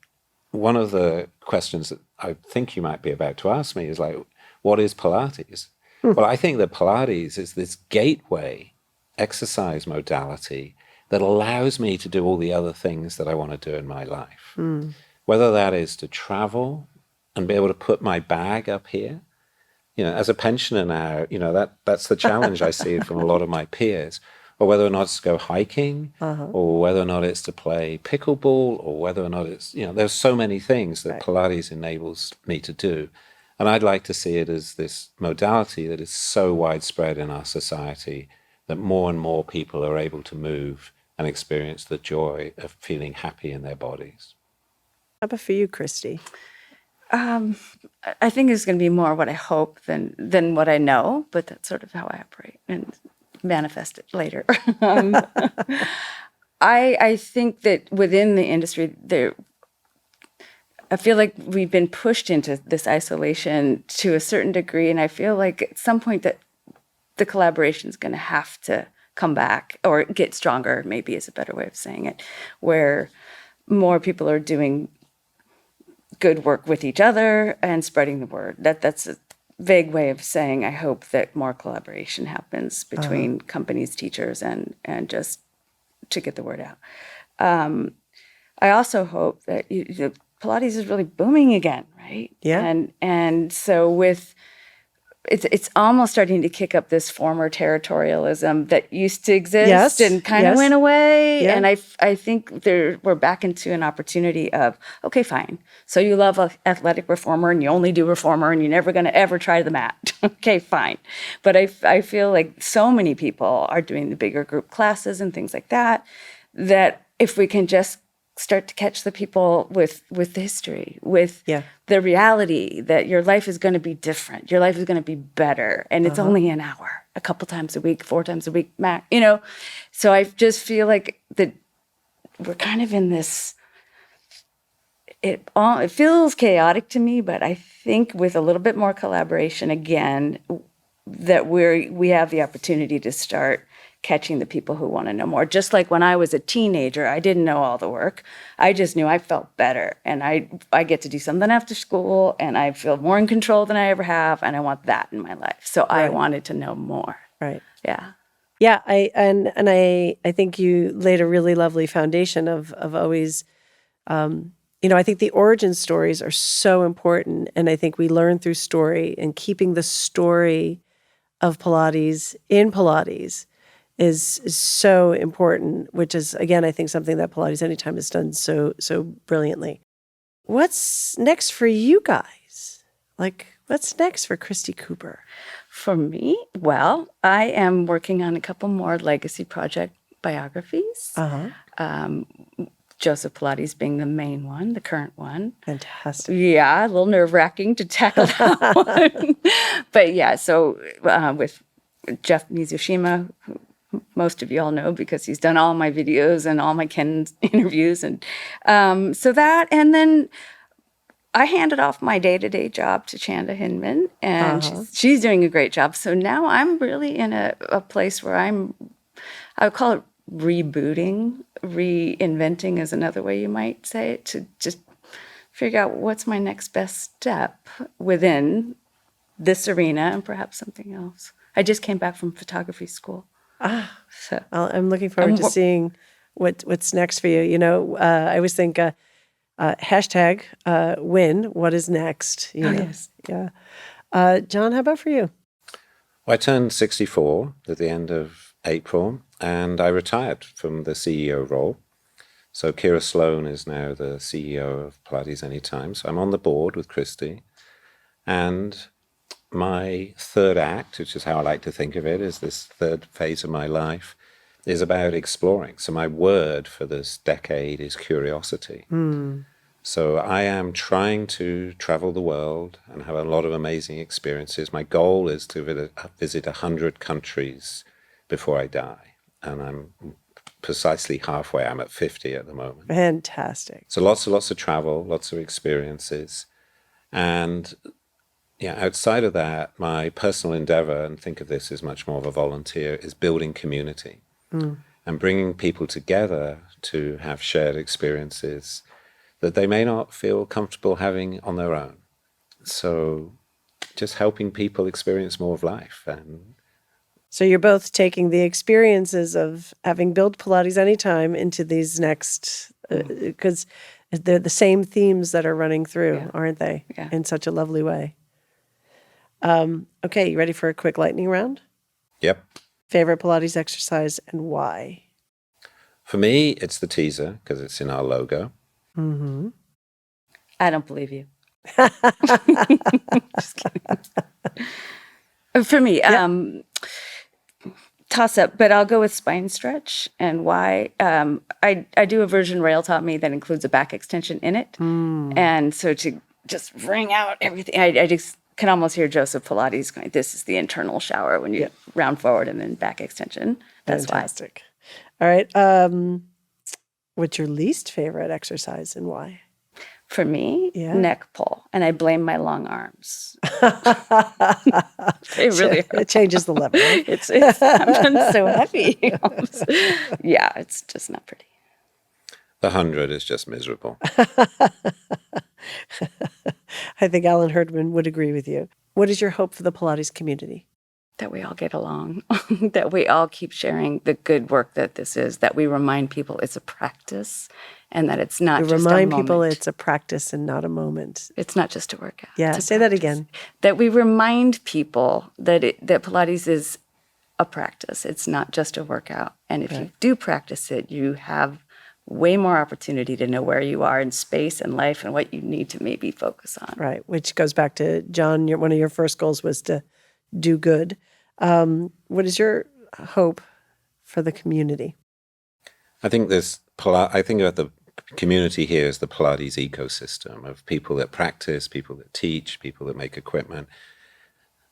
one of the questions that I think you might be about to ask me is like, what is Pilates? Well, I think that Pilates is this gateway exercise modality that allows me to do all the other things that I want to do in my life. Whether that is to travel and be able to put my bag up here. As a pensioner now, that's the challenge I see from a lot of my peers. Or whether or not it's to go hiking, or whether or not it's to play pickleball, or whether or not it's, there's so many things that Pilates enables me to do. And I'd like to see it as this modality that is so widespread in our society that more and more people are able to move and experience the joy of feeling happy in their bodies. How about for you, Kristi? I think it's going to be more what I hope than what I know, but that's sort of how I operate. And manifest it later. um, I think that within the industry, I feel like we've been pushed into this isolation to a certain degree, and I feel like at some point that the collaboration is going to have to come back or get stronger, maybe is a better way of saying it, where more people are doing good work with each other and spreading the word. That's a vague way of saying I hope that more collaboration happens between companies, teachers, and just to get the word out. I also hope that Pilates is really booming again, right? Yeah. And so with it's almost starting to kick up this former territorialism that used to exist Yes, and kind of yes. went away. Yeah. And I think we're back into an opportunity of, okay, fine. So you love athletic reformer and you only do reformer and you're never going to ever try the mat. Okay, fine. But I feel like so many people are doing the bigger group classes and things like that, that if we can just start to catch the people with the history, with the reality that your life is going to be different, your life is going to be better, and it's only an hour, a couple times a week, 4 times a week, max. So I just feel like that we're kind of in this. It feels chaotic to me, but I think with a little bit more collaboration again, that we have the opportunity to start catching the people who want to know more. Just like when I was a teenager, I didn't know all the work. I just knew I felt better, and I get to do something after school, and I feel more in control than I ever have, and I want that in my life. So I wanted to know more. Right. Yeah. Yeah, I think you laid a really lovely foundation of always, I think the origin stories are so important, and I think we learn through story, and keeping the story of Pilates in Pilates is so important, which is, again, I think something that Pilates Anytime has done so brilliantly. What's next for you guys? Like, what's next for Kristi Cooper? For me, well, I am working on a couple more legacy project biographies. Joseph Pilates being the main one, the current one. Fantastic. Yeah, a little nerve-wracking to tackle that one. But yeah, so with Jeff Mizushima, who most of y'all know because he's done all my videos and all my Ken interviews. And so that, and then I handed off my day-to-day job to Chanda Hinman, and she's doing a great job. So now I'm really in a place where I would call it rebooting, reinventing is another way you might say it, to just figure out what's my next best step within this arena and perhaps something else. I just came back from photography school. So I'm looking forward to seeing what's next for you. I always think hashtag win. What is next? Yes. Yeah. John, how about for you? Well, I turned 64 at the end of April, and I retired from the CEO role. So Kira Sloane is now the CEO of Pilates Anytime. So I'm on the board with Kristi. And my third act, which is how I like to think of it, is this third phase of my life, is about exploring. So my word for this decade is curiosity. So I am trying to travel the world and have a lot of amazing experiences. My goal is to visit 100 countries before I die. And I'm precisely halfway. I'm at 50 at the moment. Fantastic. So lots of travel, lots of experiences. And outside of that, my personal endeavor, and think of this as much more of a volunteer, is building community and bringing people together to have shared experiences that they may not feel comfortable having on their own. So just helping people experience more of life. And so you're both taking the experiences of having built Pilates Anytime into these next, because they're the same themes that are running through, aren't they? Yeah. In such a lovely way. Okay, you ready for a quick lightning round? Yep. Favorite Pilates exercise and why? For me, it's the teaser because it's in our logo. I don't believe you. Just kidding. For me, toss up, but I'll go with spine stretch. And why? I do a version Rail taught me that includes a back extension in it. And so to just wring out everything, I just can almost hear Joseph Pilates going, this is the internal shower when you round forward and then back extension. That's Fantastic. All right. What's your least favorite exercise and why? For me, neck pull. And I blame my long arms. It really hurt. It changes the level. Right? It's I'm so heavy. Yeah, it's just not pretty. The 100 is just miserable. I think Alan Herdman would agree with you. What is your hope for the Pilates community? That we all get along, that we all keep sharing the good work that this is, that we remind people it's a practice and that it's not just a moment. Remind people it's a practice and not a moment. It's not just a workout. Yeah, say that again. That we remind people that that Pilates is a practice. It's not just a workout. And if you do practice it, you have way more opportunity to know where you are in space and life and what you need to maybe focus on. Right, which goes back to, John, one of your first goals was to do good. What is your hope for the community? I think I think about the community here as the Pilates ecosystem of people that practice, people that teach, people that make equipment.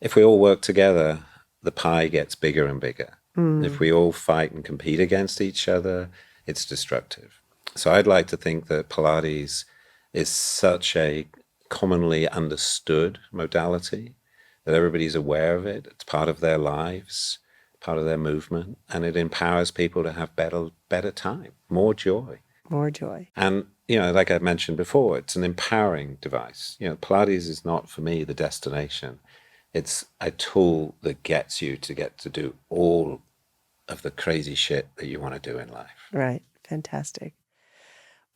If we all work together, the pie gets bigger and bigger. If we all fight and compete against each other, it's destructive. So I'd like to think that Pilates is such a commonly understood modality that everybody's aware of it. It's part of their lives, part of their movement, and it empowers people to have better time, more joy. More joy. And, like I mentioned before, it's an empowering device. Pilates is not, for me, the destination. It's a tool that gets you to get to do all of the crazy shit that you want to do in life. Right. Fantastic.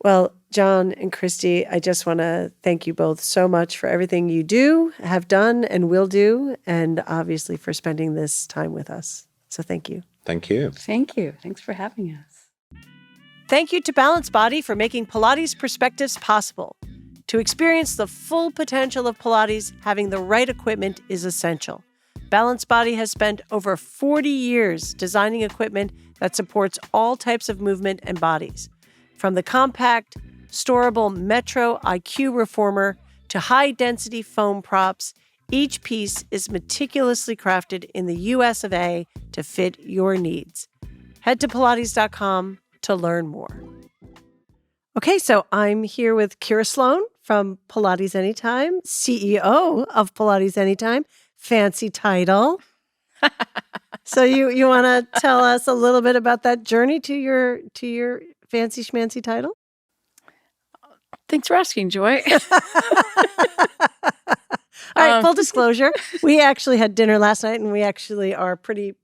Well, John and Kristi, I just want to thank you both so much for everything you do, have done, and will do, and obviously for spending this time with us. So thank you. Thank you. Thank you. Thanks for having us. Thank you to Balanced Body for making Pilates Perspectives possible. To experience the full potential of Pilates, having the right equipment is essential. Balanced Body has spent over 40 years designing equipment that supports all types of movement and bodies. From the compact, storable Metro IQ reformer to high-density foam props, each piece is meticulously crafted in the US of A to fit your needs. Head to Pilates.com to learn more. Okay, so I'm here with Kira Sloane from Pilates Anytime, CEO of Pilates Anytime. Fancy title. So you want to tell us a little bit about that journey to your fancy schmancy title? Thanks for asking, Joy. All right, full disclosure. We actually had dinner last night and we actually are pretty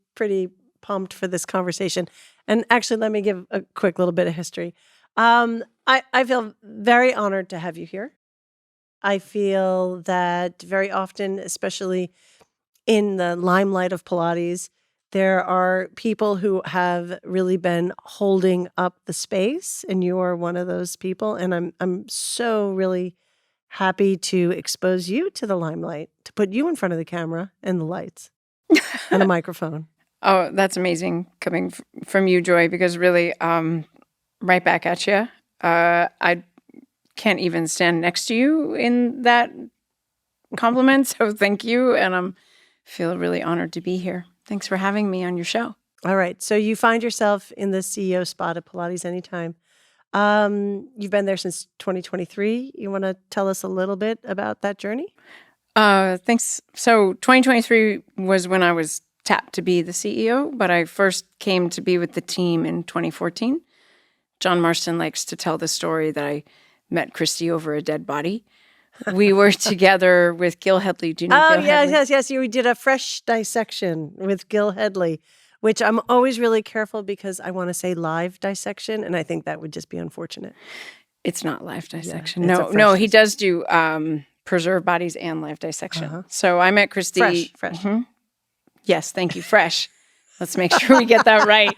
pumped for this conversation. And actually, let me give a quick little bit of history. I feel very honored to have you here. I feel that very often, especially in the limelight of Pilates, there are people who have really been holding up the space, and you are one of those people. And I'm so really happy to expose you to the limelight, to put you in front of the camera and the lights and a microphone. Oh, that's amazing coming from you, Joy, because really, right back at you. I can't even stand next to you in that compliment, so thank you. And I feel really honored to be here. Thanks for having me on your show. All right. So you find yourself in the CEO spot at Pilates Anytime. You've been there since 2023. You want to tell us a little bit about that journey? Thanks. So 2023 was when I was tapped to be the CEO, but I first came to be with the team in 2014. John Marston likes to tell the story that I met Kristi over a dead body. We were together with Gil Headley. Do you know Gil Headley? Yes. You did a fresh dissection with Gil Headley, which I'm always really careful because I want to say live dissection, and I think that would just be unfortunate. It's not live dissection. Yeah, no, he does do preserved bodies and live dissection. Uh-huh. So I met Kristi. Fresh. Mm-hmm. Yes, thank you. Fresh. Let's make sure we get that right.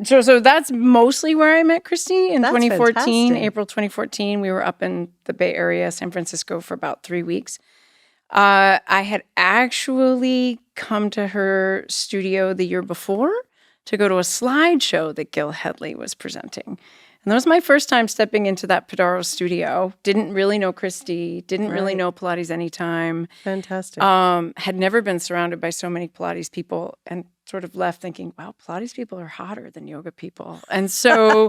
So that's mostly where I met Kristi in 2014, fantastic. April 2014. We were up in the Bay Area, San Francisco, for about 3 weeks. I had actually come to her studio the year before to go to a slideshow that Gil Headley was presenting. And that was my first time stepping into that Padaro studio. Didn't really know Kristi, didn't really know Pilates Anytime. Fantastic. Had never been surrounded by so many Pilates people and sort of left thinking, wow, Pilates people are hotter than yoga people. And so,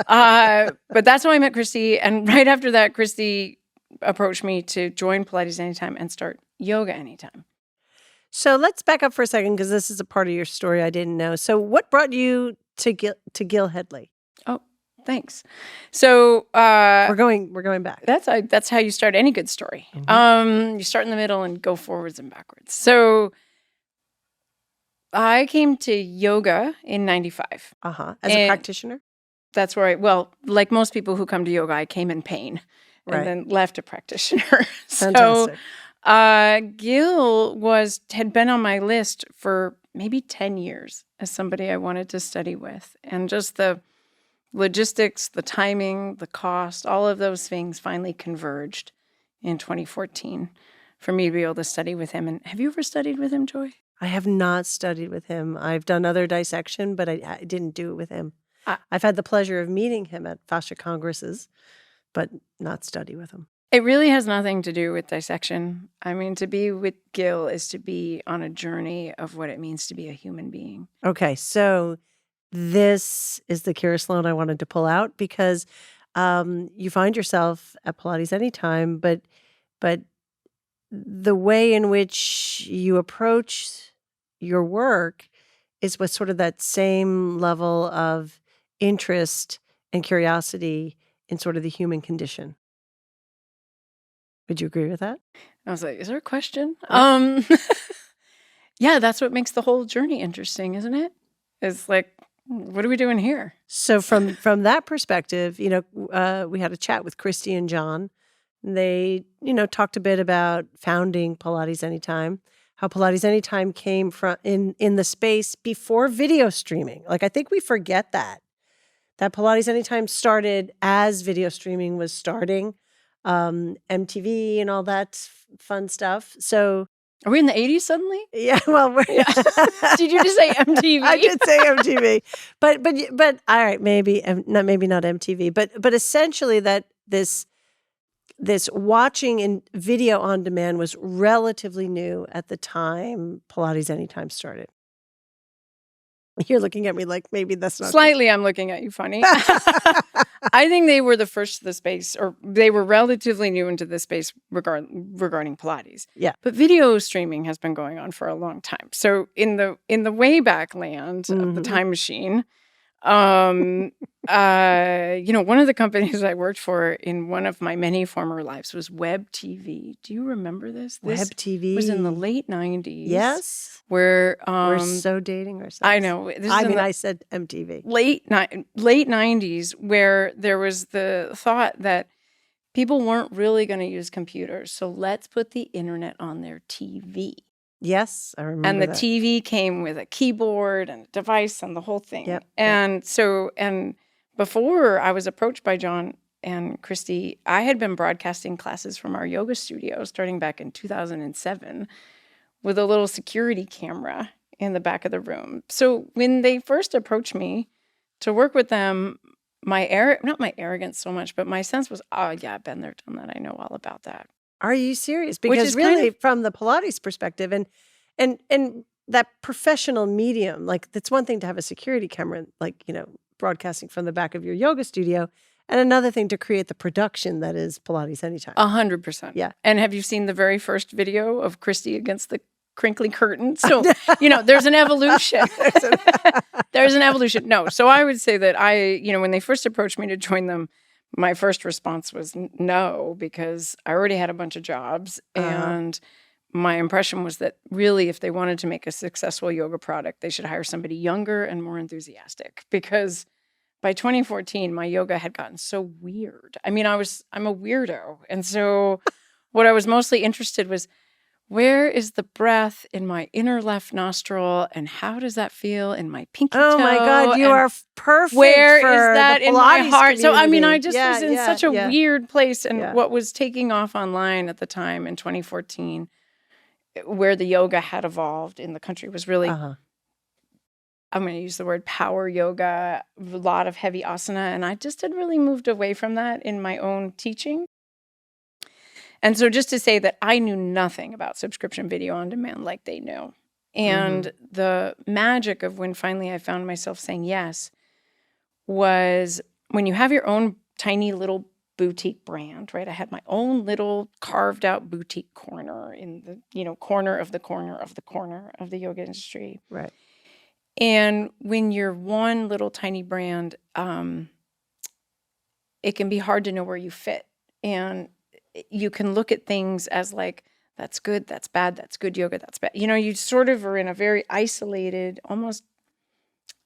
but that's how I met Kristi. And right after that, Kristi approached me to join Pilates Anytime and start Yoga Anytime. So let's back up for a second because this is a part of your story I didn't know. So what brought you to Gil Headley? Oh, thanks. So we're going back. That's how you start any good story. You start in the middle and go forwards and backwards. So I came to yoga in 95. As a practitioner? That's where like most people who come to yoga, I came in pain and then left a practitioner. Fantastic. So Gil had been on my list for maybe 10 years as somebody I wanted to study with. And just the logistics, the timing, the cost, all of those things finally converged in 2014 for me to be able to study with him. And have you ever studied with him, Joy? I have not studied with him. I've done other dissection, but I didn't do it with him. I've had the pleasure of meeting him at fascia congresses, but not study with him. It really has nothing to do with dissection. I mean, to be with Gil is to be on a journey of what it means to be a human being. Okay, so this is the Kira Sloane I wanted to pull out because you find yourself at Pilates Anytime, but the way in which you approach your work is with sort of that same level of interest and curiosity in sort of the human condition. Would you agree with that? I was like, is there a question? Yeah, that's what makes the whole journey interesting, isn't it? It's like, what are we doing here? So from that perspective, we had a chat with Kristi and John. They, talked a bit about founding Pilates Anytime, how Pilates Anytime came from in the space before video streaming. Like, I think we forget that Pilates Anytime started as video streaming was starting, MTV and all that fun stuff. So are we in the 80s suddenly? Yeah, well, did you just say MTV? I did say MTV, but all right, maybe not MTV, but essentially that this watching and video on demand was relatively new at the time Pilates Anytime started. You're looking at me like maybe that's not slightly true. I'm looking at you funny. I think they were the first to the space, or they were relatively new into the space regarding Pilates. Yeah. But video streaming has been going on for a long time. So in the way back land of the time machine, one of the companies I worked for in one of my many former lives was Web TV. Do you remember this? Web TV was in the late 90s. Yes. Where we're so dating ourselves. I know. I said MTV. Late 90s, where there was the thought that people weren't really going to use computers, so let's put the internet on their TV. Yes, I remember. And the TV came with a keyboard and a device and the whole thing. Yep. And before I was approached by John and Kristi, I had been broadcasting classes from our yoga studio starting back in 2007 with a little security camera in the back of the room. So when they first approached me to work with them, not my arrogance so much, but my sense was, oh yeah, I've been there, done that. I know all about that. Are you serious? Because really, from the Pilates perspective, and that professional medium, like that's one thing to have a security camera, like broadcasting from the back of your yoga studio, and another thing to create the production that is Pilates Anytime. 100%. Yeah. And have you seen the very first video of Kristi against the crinkly curtain? So there's an evolution. There's an evolution. No, so I would say that when they first approached me to join them, my first response was no, because I already had a bunch of jobs. And my impression was that really, if they wanted to make a successful yoga product, they should hire somebody younger and more enthusiastic. Because by 2014, my yoga had gotten so weird. I mean, I'm a weirdo. And so what I was mostly interested was, where is the breath in my inner left nostril, and how does that feel in my pinky toe? Oh my God, you are perfect. Where for is that in my heart? Community. So I mean, I just was in such a yeah. weird place, and what was taking off online at the time in 2014, where the yoga had evolved in the country, was really I'm going to use the word power yoga, a lot of heavy asana. And I just had really moved away from that in my own teaching. And so just to say that I knew nothing about subscription video on demand like they know. And the magic of when finally I found myself saying yes was when you have your own tiny little boutique brand, right? I had my own little carved out boutique corner in the, corner of the corner of the corner of the yoga industry. Right. And when you're one little tiny brand, it can be hard to know where you fit. And you can look at things as like, that's good, that's bad, that's good yoga, that's bad. You sort of are in a very isolated, almost,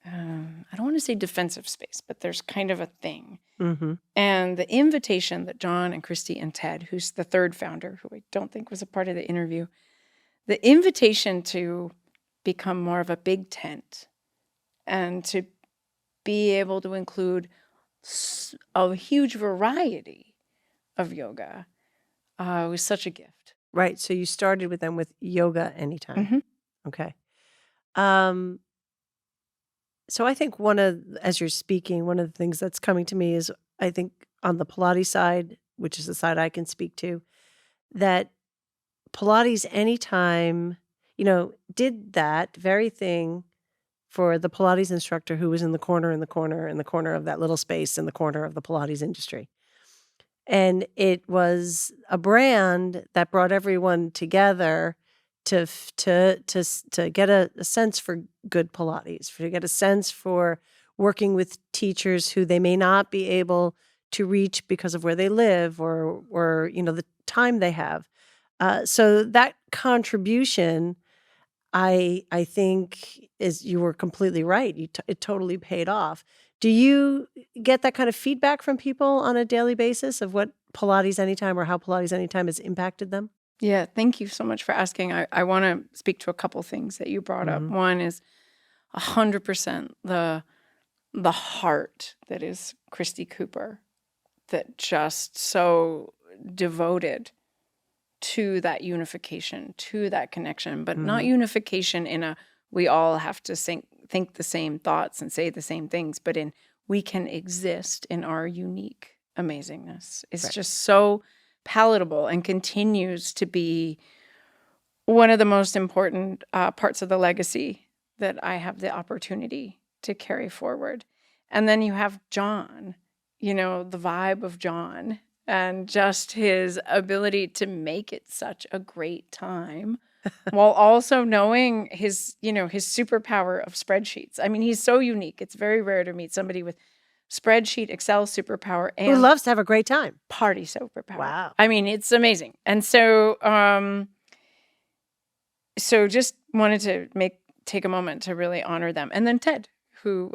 I don't want to say defensive space, but there's kind of a thing. Mm-hmm. And the invitation that John and Kristi and Ted, who's the third founder, who I don't think was a part of the interview, the invitation to become more of a big tent and to be able to include a huge variety of yoga was such a gift. Right. So you started with them with Yoga Anytime. Mm-hmm. Okay. So I think as you're speaking, one of the things that's coming to me is, I think on the Pilates side, which is the side I can speak to, that Pilates Anytime, did that very thing for the Pilates instructor who was in the corner of that little space in the corner of the Pilates industry. And it was a brand that brought everyone together to get a sense for good Pilates, to get a sense for working with teachers who they may not be able to reach because of where they live or the time they have. So that contribution, I think, you were completely right. It totally paid off. Do you get that kind of feedback from people on a daily basis of what Pilates Anytime or how Pilates Anytime has impacted them? Yeah, thank you so much for asking. I want to speak to a couple things that you brought up. One is 100% the heart that is Kristi Cooper, that just so devoted to that unification, to that connection, but not unification in a we all have to think the same thoughts and say the same things, but in we can exist in our unique amazingness. It's just so palatable and continues to be one of the most important parts of the legacy that I have the opportunity to carry forward. And then you have John, the vibe of John and just his ability to make it such a great time while also knowing his superpower of spreadsheets. I mean, he's so unique. It's very rare to meet somebody with spreadsheet, Excel superpower, and who loves to have a great time. Party superpower. Wow. I mean, it's amazing. And so, just wanted to take a moment to really honor them. And then Ted, who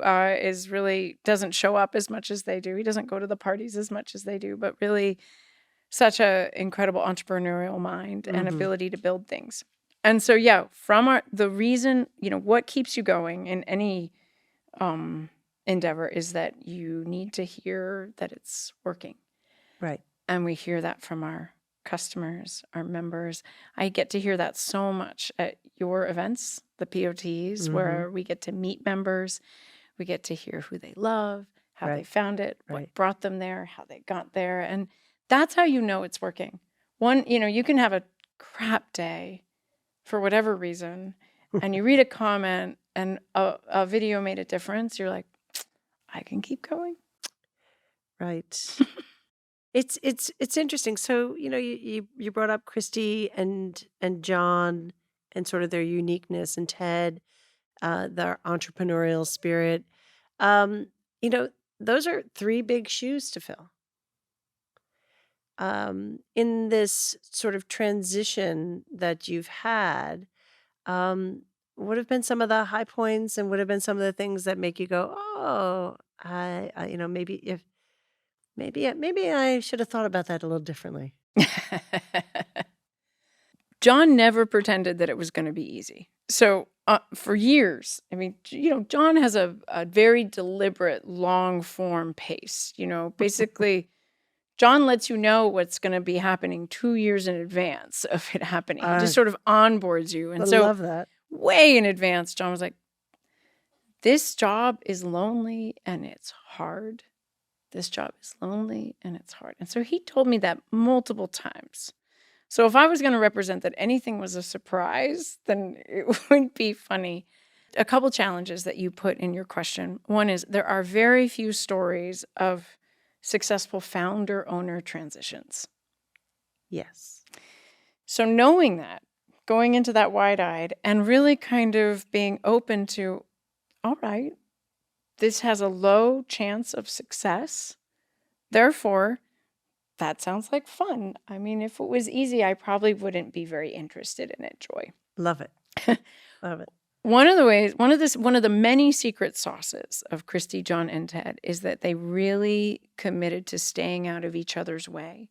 doesn't show up as much as they do. He doesn't go to the parties as much as they do, but really such a incredible entrepreneurial mind and ability to build things. And so, from the reason, what keeps you going in any endeavor is that you need to hear that it's working. Right. And we hear that from our customers, our members. I get to hear that so much at your events, the POTs, where we get to meet members. We get to hear who they love, how they found it, what brought them there, how they got there. And that's how you know it's working. You can have a crap day for whatever reason, and you read a comment and a video made a difference. You're like, I can keep going. Right. It's interesting. So, you brought up Kristi and John and sort of their uniqueness, and Ted, their entrepreneurial spirit. Those are three big shoes to fill. In this sort of transition that you've had, what have been some of the high points and what have been some of the things that make you go, oh, maybe I should have thought about that a little differently. John never pretended that it was going to be easy. So for years, John has a very deliberate, long form pace. Basically, John lets you know what's going to be happening 2 years in advance of it happening. He just sort of onboards you. And I so love that. Way in advance, John was like, this job is lonely and it's hard. This job is lonely and it's hard. And so he told me that multiple times. So if I was going to represent that anything was a surprise, then it would be funny. A couple challenges that you put in your question. One is there are very few stories of successful founder-owner transitions. Yes. So knowing that, going into that wide-eyed and really kind of being open to, all right, this has a low chance of success. Therefore, that sounds like fun. I mean, if it was easy, I probably wouldn't be very interested in it, Joy. Love it. Love it. One of the many secret sauces of Kristi, John, and Ted is that they really committed to staying out of each other's way.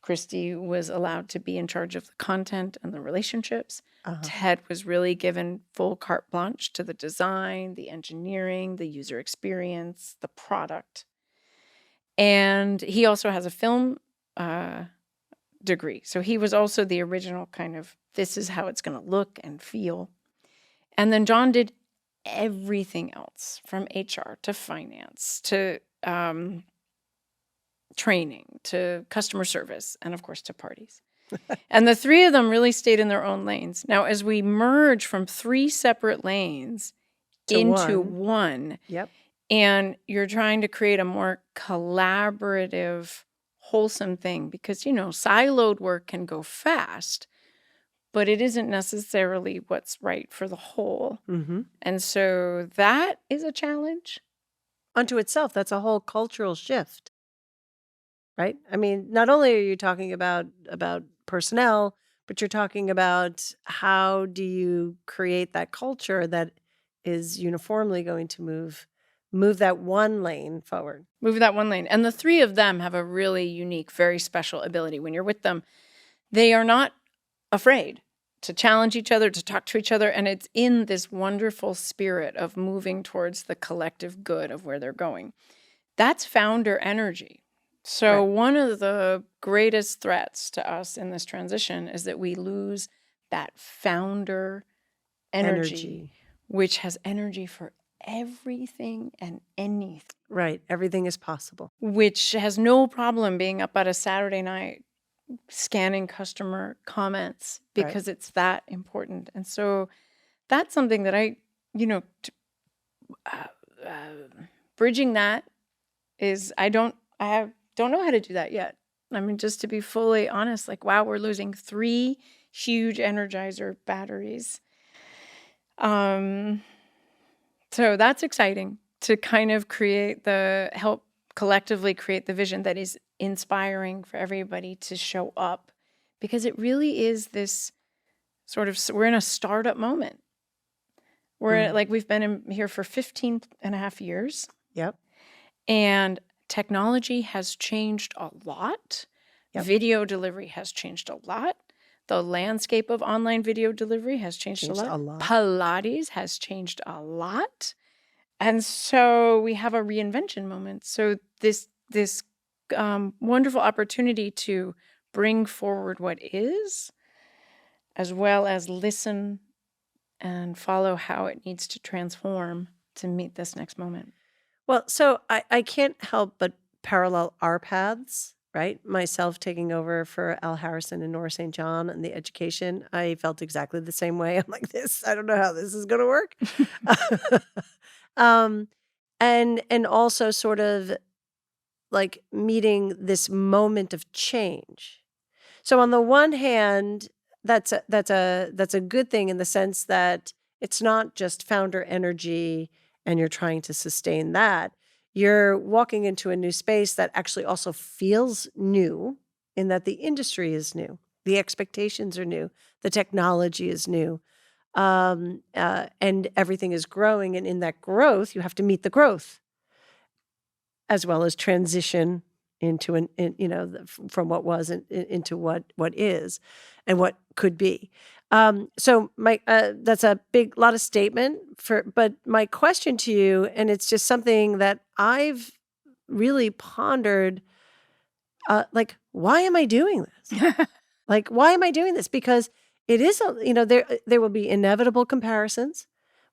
Kristi was allowed to be in charge of the content and the relationships. Ted was really given full carte blanche to the design, the engineering, the user experience, the product. And he also has a film degree. So he was also the original kind of, this is how it's going to look and feel. And then John did everything else from HR to finance to training to customer service and, of course, to parties. And the three of them really stayed in their own lanes. Now, as we merge from three separate lanes into one, Yep. and you're trying to create a more collaborative, wholesome thing because, siloed work can go fast, but it isn't necessarily what's right for the whole. Mm-hmm. And so that is a challenge. Unto itself, that's a whole cultural shift, right? I mean, not only are you talking about personnel, but you're talking about how do you create that culture that is uniformly going to move that one lane forward. Move that one lane. And the three of them have a really unique, very special ability. When you're with them, they are not afraid to challenge each other, to talk to each other. And it's in this wonderful spirit of moving towards the collective good of where they're going. That's founder energy. So one of the greatest threats to us in this transition is that we lose that founder energy. Which has energy for everything and anything. Right. Everything is possible. Which has no problem being up at a Saturday night scanning customer comments because it's that important. And so that's something that I, bridging that is, I don't know how to do that yet. I mean, just to be fully honest, like, wow, we're losing 3 huge Energizer batteries. So that's exciting to kind of help collectively create the vision that is inspiring for everybody to show up, because it really is this sort of, we're in a startup moment. We're we've been here for 15 and a half years. Yep. And technology has changed a lot. Yep. Video delivery has changed a lot. The landscape of online video delivery has changed a lot. Pilates has changed a lot. And so we have a reinvention moment. So this wonderful opportunity to bring forward what is, as well as listen and follow how it needs to transform to meet this next moment. Well, so I can't help but parallel our paths. Right? Myself taking over for Al Harrison and Nora St. John and the education, I felt exactly the same way. I'm like, I don't know how this is going to work. And also sort of like meeting this moment of change. So on the one hand, that's a good thing in the sense that it's not just founder energy and you're trying to sustain that. You're walking into a new space that actually also feels new in that the industry is new. The expectations are new. The technology is new. And everything is growing. And in that growth, you have to meet the growth as well as transition into from what was into what is and what could be. So that's a lot of statement but my question to you, and it's just something that I've really pondered, why am I doing this? Why am I doing this? Because it is, there will be inevitable comparisons.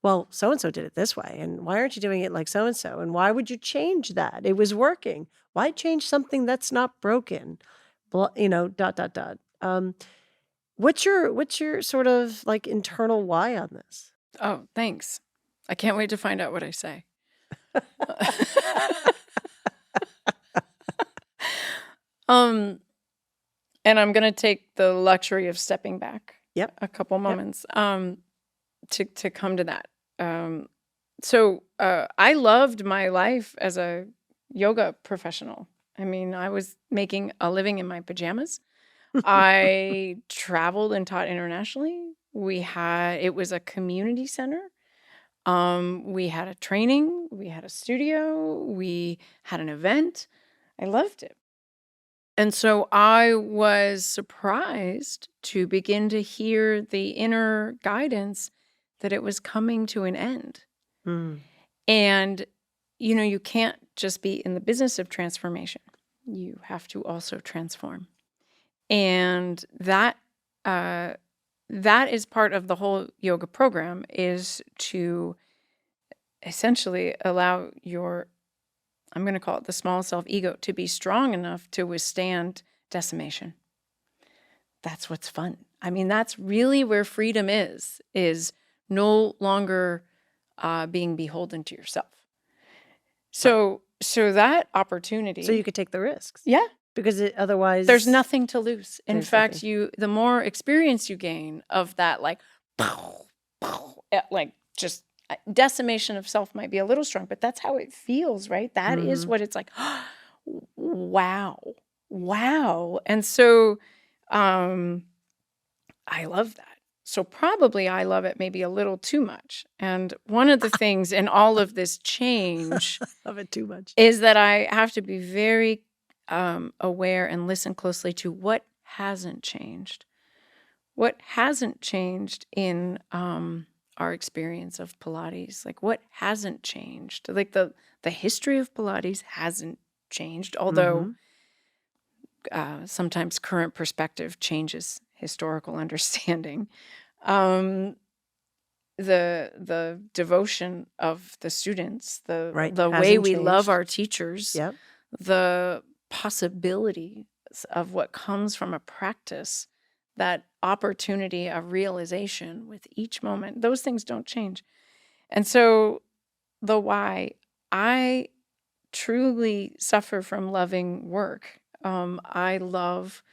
well, so-and-so did it this way, and why aren't you doing it like so-and-so? And why would you change that? It was working. Why change something that's not broken? Dot, dot, dot. What's your sort of like internal why on this? Oh, thanks. I can't wait to find out what I say. And I'm going to take the luxury of stepping back a couple moments to come to that. So I loved my life as a yoga professional. I mean, I was making a living in my pajamas. I traveled and taught internationally. It was a community center. We had a training, we had a studio, we had an event. I loved it. And so I was surprised to begin to hear the inner guidance that it was coming to an end. And, you can't just be in the business of transformation. You have to also transform. And that is part of the whole yoga program, is to essentially allow I'm going to call it the small self ego, to be strong enough to withstand decimation. That's what's fun. I mean, that's really where freedom is no longer being beholden to yourself. So that opportunity. So you could take the risks. Yeah. Because otherwise there's nothing to lose. In fact, the more experience you gain of that, like just decimation of self might be a little strong, but that's how it feels, right? That is what it's like. Wow. And so I love that. So probably I love it maybe a little too much. And one of the things in all of this change love it too much is that I have to be very aware and listen closely to what hasn't changed. What hasn't changed in our experience of Pilates? Like, what hasn't changed? Like the history of Pilates hasn't changed, although sometimes current perspective changes historical understanding. The devotion of the students, the way we love our teachers, the possibility of what comes from a practice, that opportunity of realization with each moment, those things don't change. And so the why, I truly suffer from loving work. I love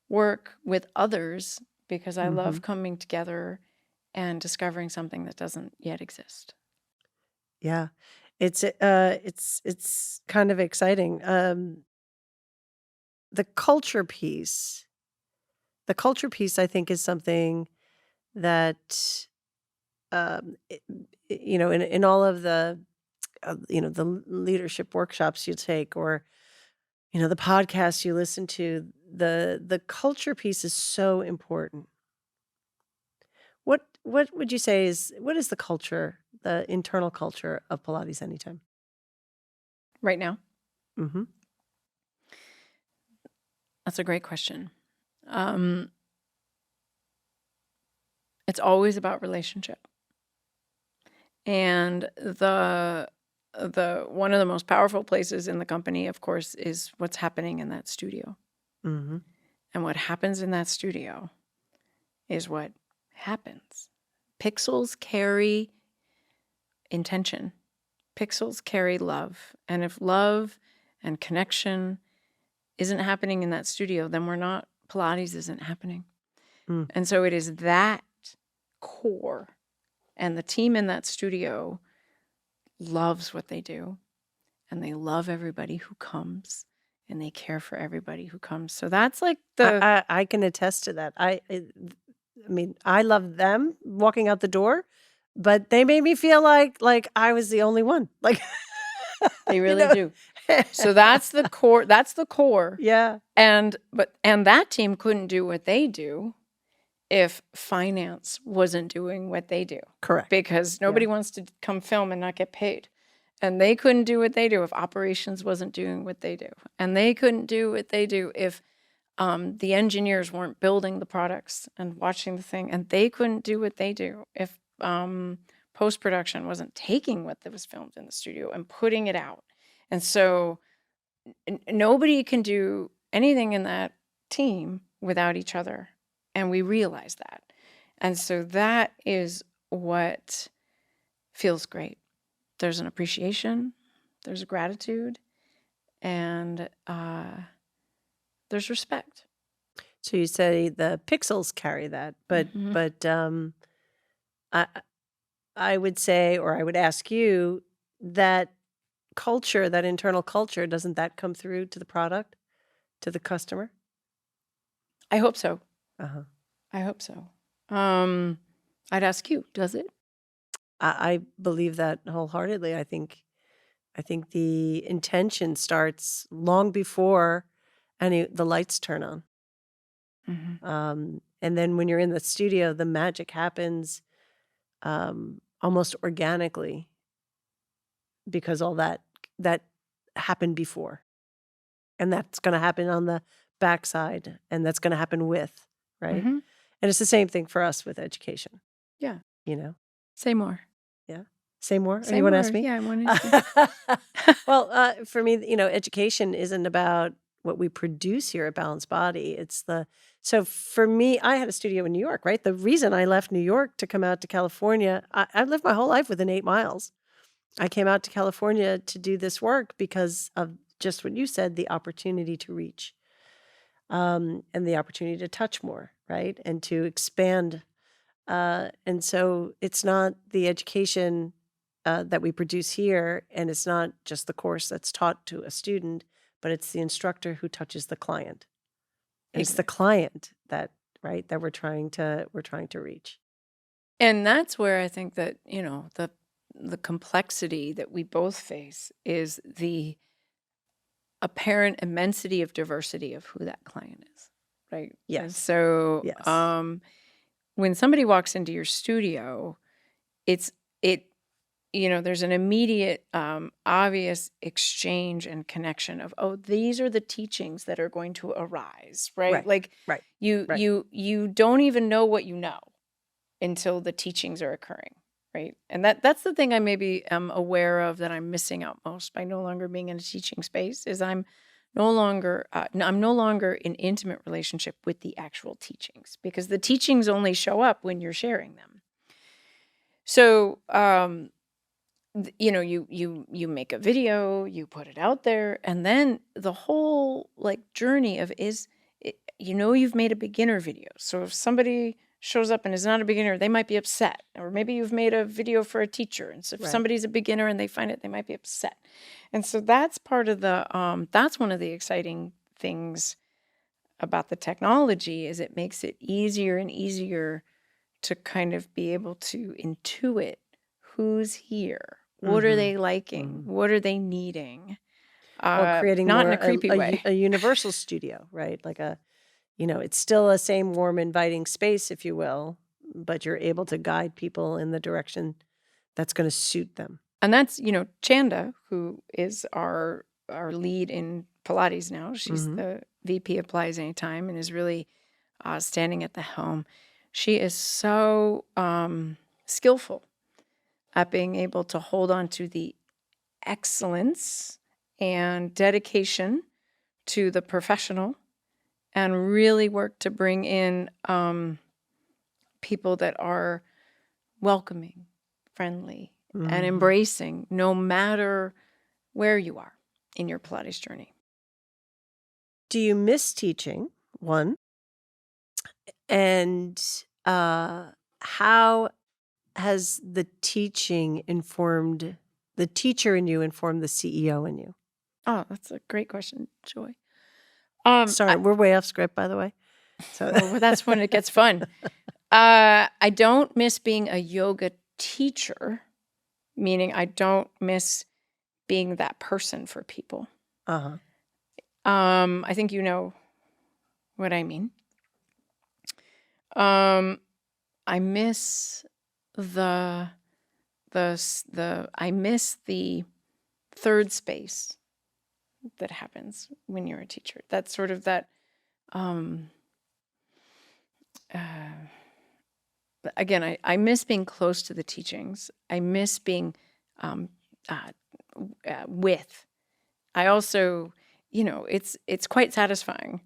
work with others because I love coming together and discovering something that doesn't yet exist. Yeah. It's kind of exciting. The culture piece I think is something that in all of the the leadership workshops you take, or the podcasts you listen to, the culture piece is so important. What would you say what is the culture, the internal culture of Pilates Anytime right now? Mm-hmm. That's a great question. It's always about relationship. And the one of the most powerful places in the company, of course, is what's happening in that studio. Mm-hmm. And what happens in that studio is what happens. Pixels carry intention. Pixels carry love. And if love and connection isn't happening in that studio, then Pilates isn't happening. And so it is that core. And the team in that studio loves what they do. And they love everybody who comes. And they care for everybody who comes. So that's like I can attest to that. I mean, I love them walking out the door, but they made me feel like I was the only one. Like they really do. So that's the core. That's the core. Yeah. And that team couldn't do what they do if finance wasn't doing what they do. Correct. Because nobody wants to come film and not get paid. And they couldn't do what they do if operations wasn't doing what they do. And they couldn't do what they do if the engineers weren't building the products and watching the thing. And they couldn't do what they do if post-production wasn't taking what that was filmed in the studio and putting it out. And so nobody can do anything in that team without each other. And we realize that. And so that is what feels great. There's an appreciation, there's a gratitude, and there's respect. So you say the pixels carry that, but I would say, or I would ask you, that culture, that internal culture, doesn't that come through to the product, to the customer? I hope so. Uh-huh. I hope so. I'd ask you, does it? I believe that wholeheartedly. I think the intention starts long before the lights turn on. And then when you're in the studio, the magic happens almost organically, because all that happened before, and that's going to happen on the backside, and that's going to happen with, right? And it's the same thing for us with education. Yeah. Say more. Yeah. Say more? Say or you want to more. ask me? Yeah, I want to ask you. Well, for me, education isn't about what we produce here at Balanced Body. So for me, I had a studio in New York, right? The reason I left New York to come out to California, I've lived my whole life within 8 miles. I came out to California to do this work because of just what you said, the opportunity to reach, and the opportunity to touch more, right? And to expand. And so it's not the education that we produce here, and it's not just the course that's taught to a student, but it's the instructor who touches the client. And it's the client that we're trying to reach. And that's where I think that, the complexity that we both face is the apparent immensity of diversity of who that client is, right? Yes. And so Yes. When somebody walks into your studio, there's an immediate, obvious exchange and connection of, oh, these are the teachings that are going to arise, right? Like you don't even know what you know until the teachings are occurring, right? And that's the thing I maybe am aware of that I'm missing out most by no longer being in a teaching space, is I'm no longer in intimate relationship with the actual teachings, because the teachings only show up when you're sharing them. So, you make a video, you put it out there, and then the whole journey of you've made a beginner video. So if somebody shows up and is not a beginner, they might be upset. Or maybe you've made a video for a teacher, and so if somebody's a beginner and they find it, they might be upset. And so that's part of that's one of the exciting things about the technology, is it makes it easier and easier to kind of be able to intuit who's here. What are they liking? What are they needing? Or creating not more in a creepy way. A universal studio, right? Like it's still a same warm, inviting space, if you will, but you're able to guide people in the direction that's going to suit them. And that's, Chanda, who is our lead in Pilates now. She's the VP of Pilates Anytime and is really standing at the helm. She is so skillful at being able to hold on to the excellence and dedication to the professional, and really work to bring in people that are welcoming, friendly, and embracing, no matter where you are in your Pilates journey. Do you miss teaching? One. And how has the teaching informed the teacher in you, informed the CEO in you? Oh, that's a great question, Joy. Sorry, we're way off script, by the way. So well, that's when it gets fun. I don't miss being a yoga teacher, meaning I don't miss being that person for people. I think you know what I mean. I miss the third space that happens when you're a teacher. That's sort of that again, I miss being close to the teachings. I miss being with. I also, it's quite satisfying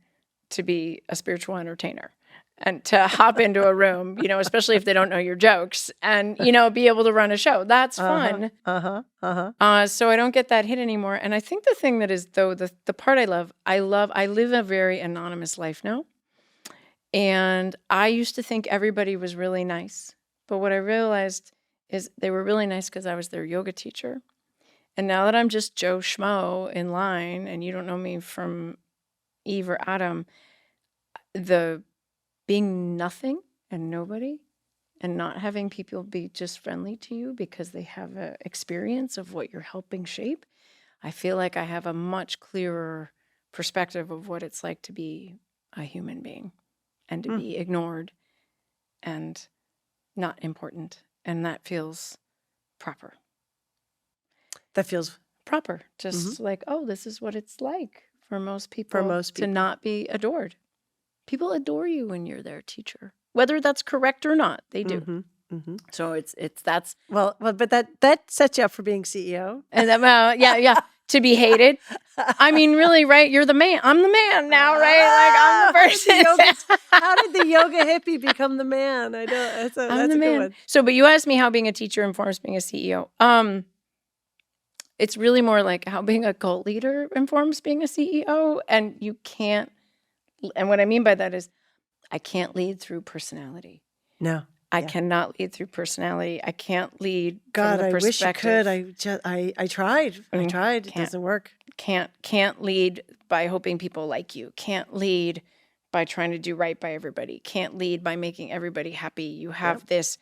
to be a spiritual entertainer and to hop into a room, especially if they don't know your jokes, and, be able to run a show. That's fun. So I don't get that hit anymore. And I think the thing that is, though, the part I live a very anonymous life now. And I used to think everybody was really nice. But what I realized is they were really nice because I was their yoga teacher. And now that I'm just Joe Schmo in line, and you don't know me from Eve or Adam, the being nothing and nobody and not having people be just friendly to you because they have an experience of what you're helping shape, I feel like I have a much clearer perspective of what it's like to be a human being and to be ignored and not important. And that feels proper. That feels proper. Just like, oh, this is what it's like for most people, to people. not be adored. People adore you when you're their teacher, whether that's correct or not. They do. So that's well, but that sets you up for being CEO. And that, to be hated. I mean, really, right? You're the man. I'm the man now, right? Like, I'm the person. How did the yoga hippie become the man? I know that's a good one. So, but you asked me how being a teacher informs being a CEO. It's really more like how being a cult leader informs being a CEO. And you can't, and what I mean by that is I can't lead through personality. No. I cannot lead through personality. I can't lead God, from the I wish you could. I tried. It doesn't work. Can't lead by hoping people like you. Can't lead by trying to do right by everybody. Can't lead by making everybody happy. You have this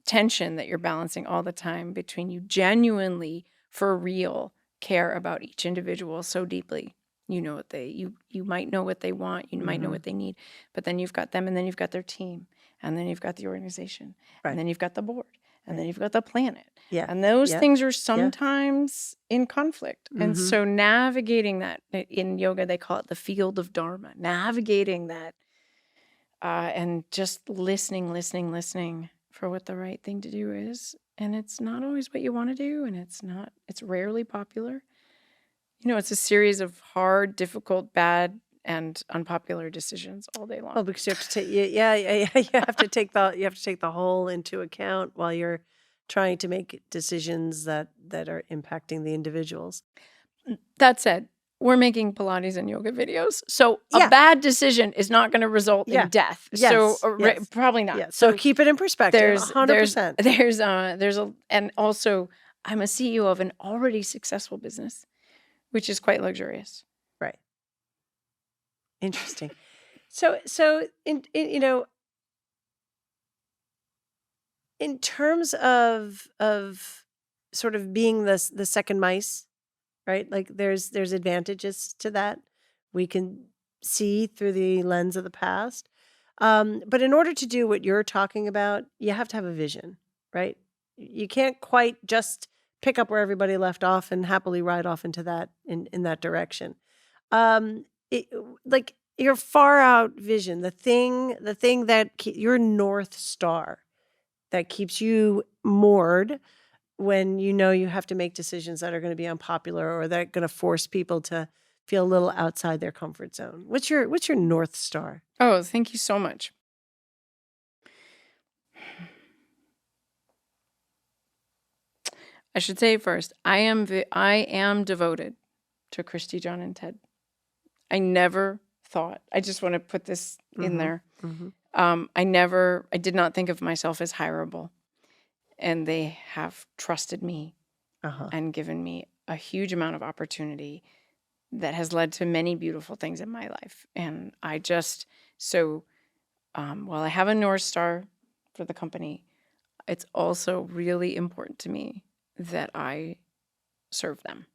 tension that you're balancing all the time between you genuinely, for real, care about each individual so deeply. You know what you might know what they want. You might know what they need. But then you've got them, and then you've got their team. And then you've got the organization, and then you've got the board, and then you've got the planet. Yeah. And those things are sometimes in conflict. And so navigating that, in yoga, they call it the field of Dharma, navigating that and just listening for what the right thing to do is. And it's not always what you want to do, and it's rarely popular. It's a series of hard, difficult, bad, and unpopular decisions all day long. Well, because you have to take, you have to take the whole into account while you're trying to make decisions that are impacting the individuals. That said, we're making Pilates and yoga videos, so a bad decision is not going to result in death. Yes. So probably not. Yes. So keep it in perspective. 100%. And also, I'm a CEO of an already successful business, which is quite luxurious. Right. Interesting. So in terms of sort of being the second mice, right? Like there's advantages to that. We can see through the lens of the past. But in order to do what you're talking about, you have to have a vision, right? You can't quite just pick up where everybody left off and happily ride off into that in that direction. Like your far out vision, the thing that your North Star that keeps you moored when you have to make decisions that are going to be unpopular or that are going to force people to feel a little outside their comfort zone. What's your North Star? Oh, thank you so much. I should say first, I am devoted to Kristi, John, and Ted. I never thought, I just want to put this in there. I did not think of myself as hireable. And they have trusted me and given me a huge amount of opportunity that has led to many beautiful things in my life. And I just, while I have a North Star for the company, it's also really important to me that I serve them.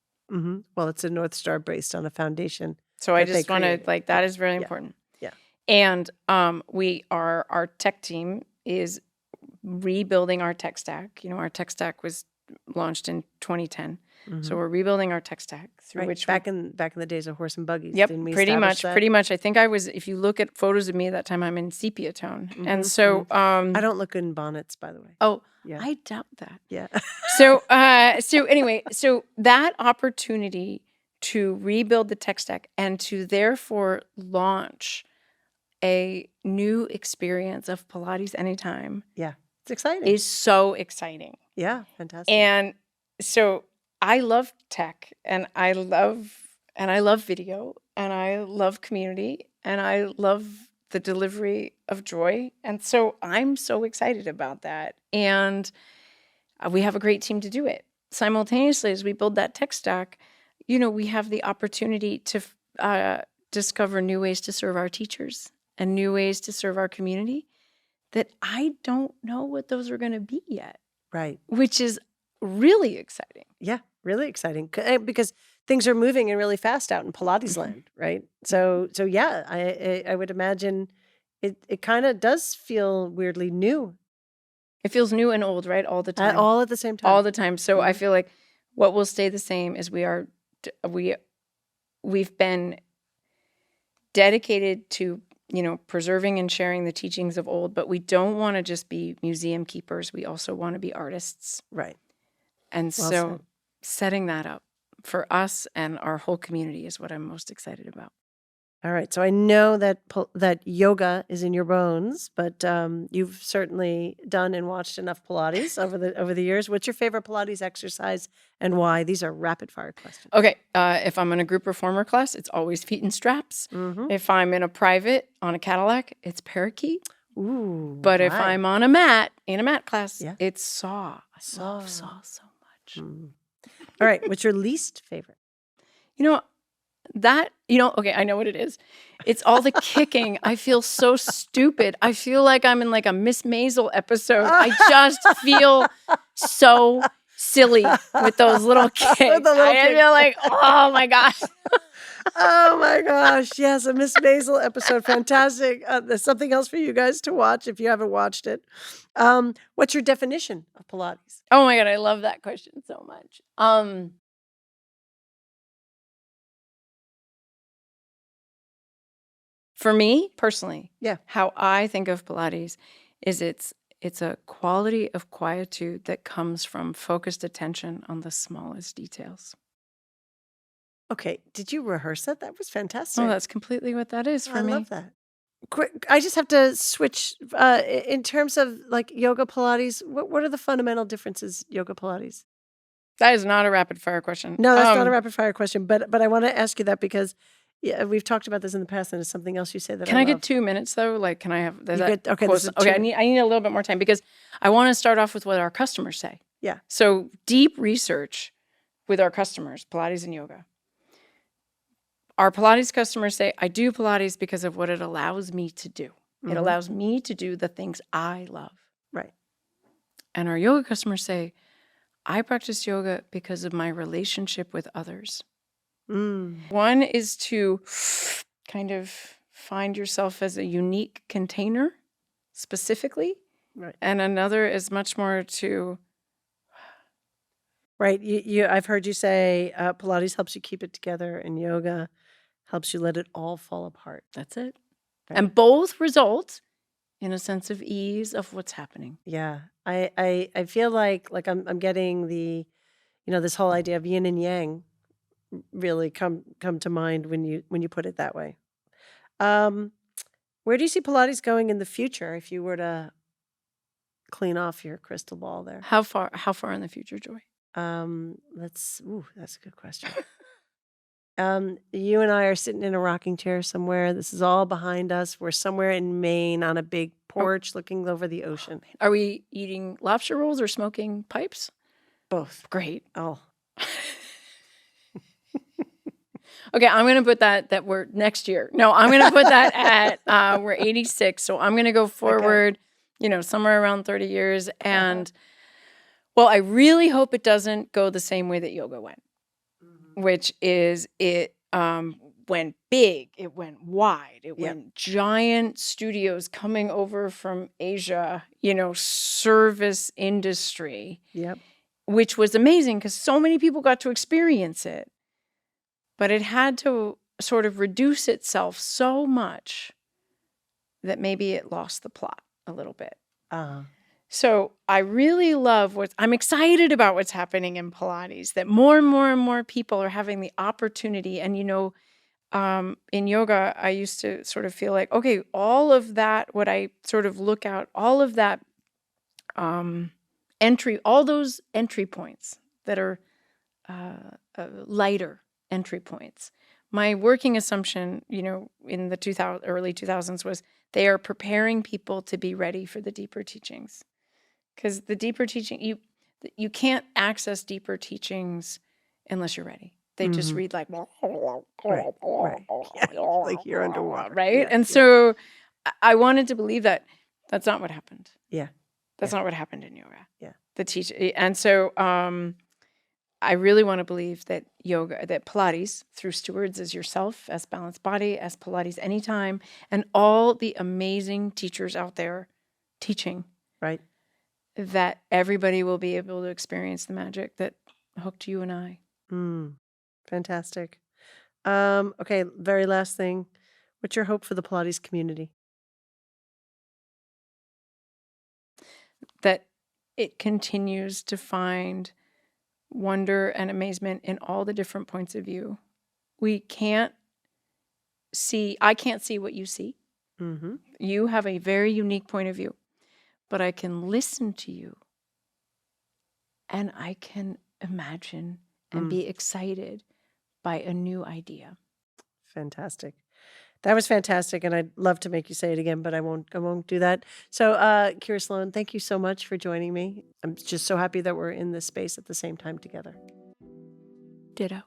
Well, it's a North Star based on a foundation. So I just want to, that is very important. Yeah. And our tech team is rebuilding our tech stack. Our tech stack was launched in 2010. So we're rebuilding our tech stack through which back in the days of horse and buggies. Yep, didn't we pretty establish much. that? I think I was. If you look at photos of me at that time, I'm in sepia tone, and so I don't look good in bonnets, by the way. Oh, Yeah. I doubt that. Yeah. So anyway, so that opportunity to rebuild the tech stack and to therefore launch a new experience of Pilates Anytime Yeah. It's exciting. is so exciting. Yeah. Fantastic. And so I love tech and I love video and I love community and I love the delivery of joy. And so I'm so excited about that. And we have a great team to do it. Simultaneously, as we build that tech stack, we have the opportunity to discover new ways to serve our teachers and new ways to serve our community that I don't know what those are going to be yet. Right. Which is really exciting. Yeah, really exciting because things are moving and really fast out in Pilates land, right? So yeah, I would imagine it kind of does feel weirdly new. It feels new and old, right? All the time. All at the same time. All the time. So I feel like what will stay the same is we've been dedicated to preserving and sharing the teachings of old, but we don't want to just be museum keepers. We also want to be artists. Right. And so setting that up for us and our whole community is what I'm most excited about. All right. So I know that yoga is in your bones, but you've certainly done and watched enough Pilates over the years. What's your favorite Pilates exercise and why? These are rapid fire questions. Okay. If I'm in a group reformer class, it's always feet and straps. If I'm in a private on a Cadillac, it's parakeet. Ooh. But if I'm on a mat in a mat class, Yeah. it's saw. I love saw so much. All right. What's your least favorite? Okay, I know what it is. It's all the kicking. I feel so stupid. I feel like I'm in like a Miss Maisel episode. I just feel so silly with those little kicks. I feel like, oh my gosh. Oh my gosh. Yes, a Miss Maisel episode. Fantastic. There's something else for you guys to watch if you haven't watched it. What's your definition of Pilates? Oh my God, I love that question so much. For me personally, how I think of Pilates is it's a quality of quietude that comes from focused attention on the smallest details. Okay, did you rehearse that? That was fantastic. Oh, that's completely what that is for me. I love that. Quick, I just have to switch in terms of like yoga Pilates. What are the fundamental differences, yoga Pilates? That is not a rapid fire question. No, that's not a rapid fire question. But I want to ask you that because we've talked about this in the past, and it's something else you say that. Can I get 2 minutes though? Like, can I have? Okay. I need a little bit more time because I want to start off with what our customers say. Yeah. So deep research with our customers, Pilates and yoga. Our Pilates customers say, I do Pilates because of what it allows me to do. It allows me to do the things I love. Right. And our yoga customers say, I practice yoga because of my relationship with others. One is to kind of find yourself as a unique container specifically. Right. And another is much more to... Right. I've heard you say Pilates helps you keep it together and yoga helps you let it all fall apart. That's it. Right. And both result in a sense of ease of what's happening. Yeah. I feel like I'm getting the, this whole idea of yin and yang really come to mind when you put it that way. Where do you see Pilates going in the future if you were to clean off your crystal ball there? How far in the future, Joy? That's a good question. You and I are sitting in a rocking chair somewhere. This is all behind us. We're somewhere in Maine on a big porch looking over the ocean. Are we eating lobster rolls or smoking pipes? Both. Great. Oh. Okay, I'm going to put that we're next year. No, I'm going to put that at, we're 86. So I'm going to go forward, somewhere around 30 years. And, well, I really hope it doesn't go the same way that yoga went, which is it went big, it went wide, it went giant studios coming over from Asia, service industry. Yep. which was amazing because so many people got to experience it. But it had to sort of reduce itself so much that maybe it lost the plot a little bit. So I really love I'm excited about what's happening in Pilates, that more and more and more people are having the opportunity. And, in yoga, I used to sort of feel like, okay, all of that, what I sort of look out, all of that all those entry points that are lighter entry points. My working assumption, in the early 2000s was they are preparing people to be ready for the deeper teachings. Because the deeper teaching, you can't access deeper teachings unless you're ready. They just read like, Right. Yeah, like you're underwater. right? Yeah, And so I wanted to believe that that's not what happened. yeah. That's not what happened in yoga. Yeah. And so I really want to believe that that Pilates, through stewards as yourself, as Balanced Body, as Pilates Anytime, and all the amazing teachers out there teaching, Right. that everybody will be able to experience the magic that hooked you and I. Fantastic. Okay, very last thing. What's your hope for the Pilates community? That it continues to find wonder and amazement in all the different points of view. I can't see what you see. You have a very unique point of view, but I can listen to you and I can imagine and be excited by a new idea. Fantastic. That was fantastic, and I'd love to make you say it again, but I won't do that. So, Kira Sloane, thank you so much for joining me. I'm just so happy that we're in this space at the same time together. Ditto.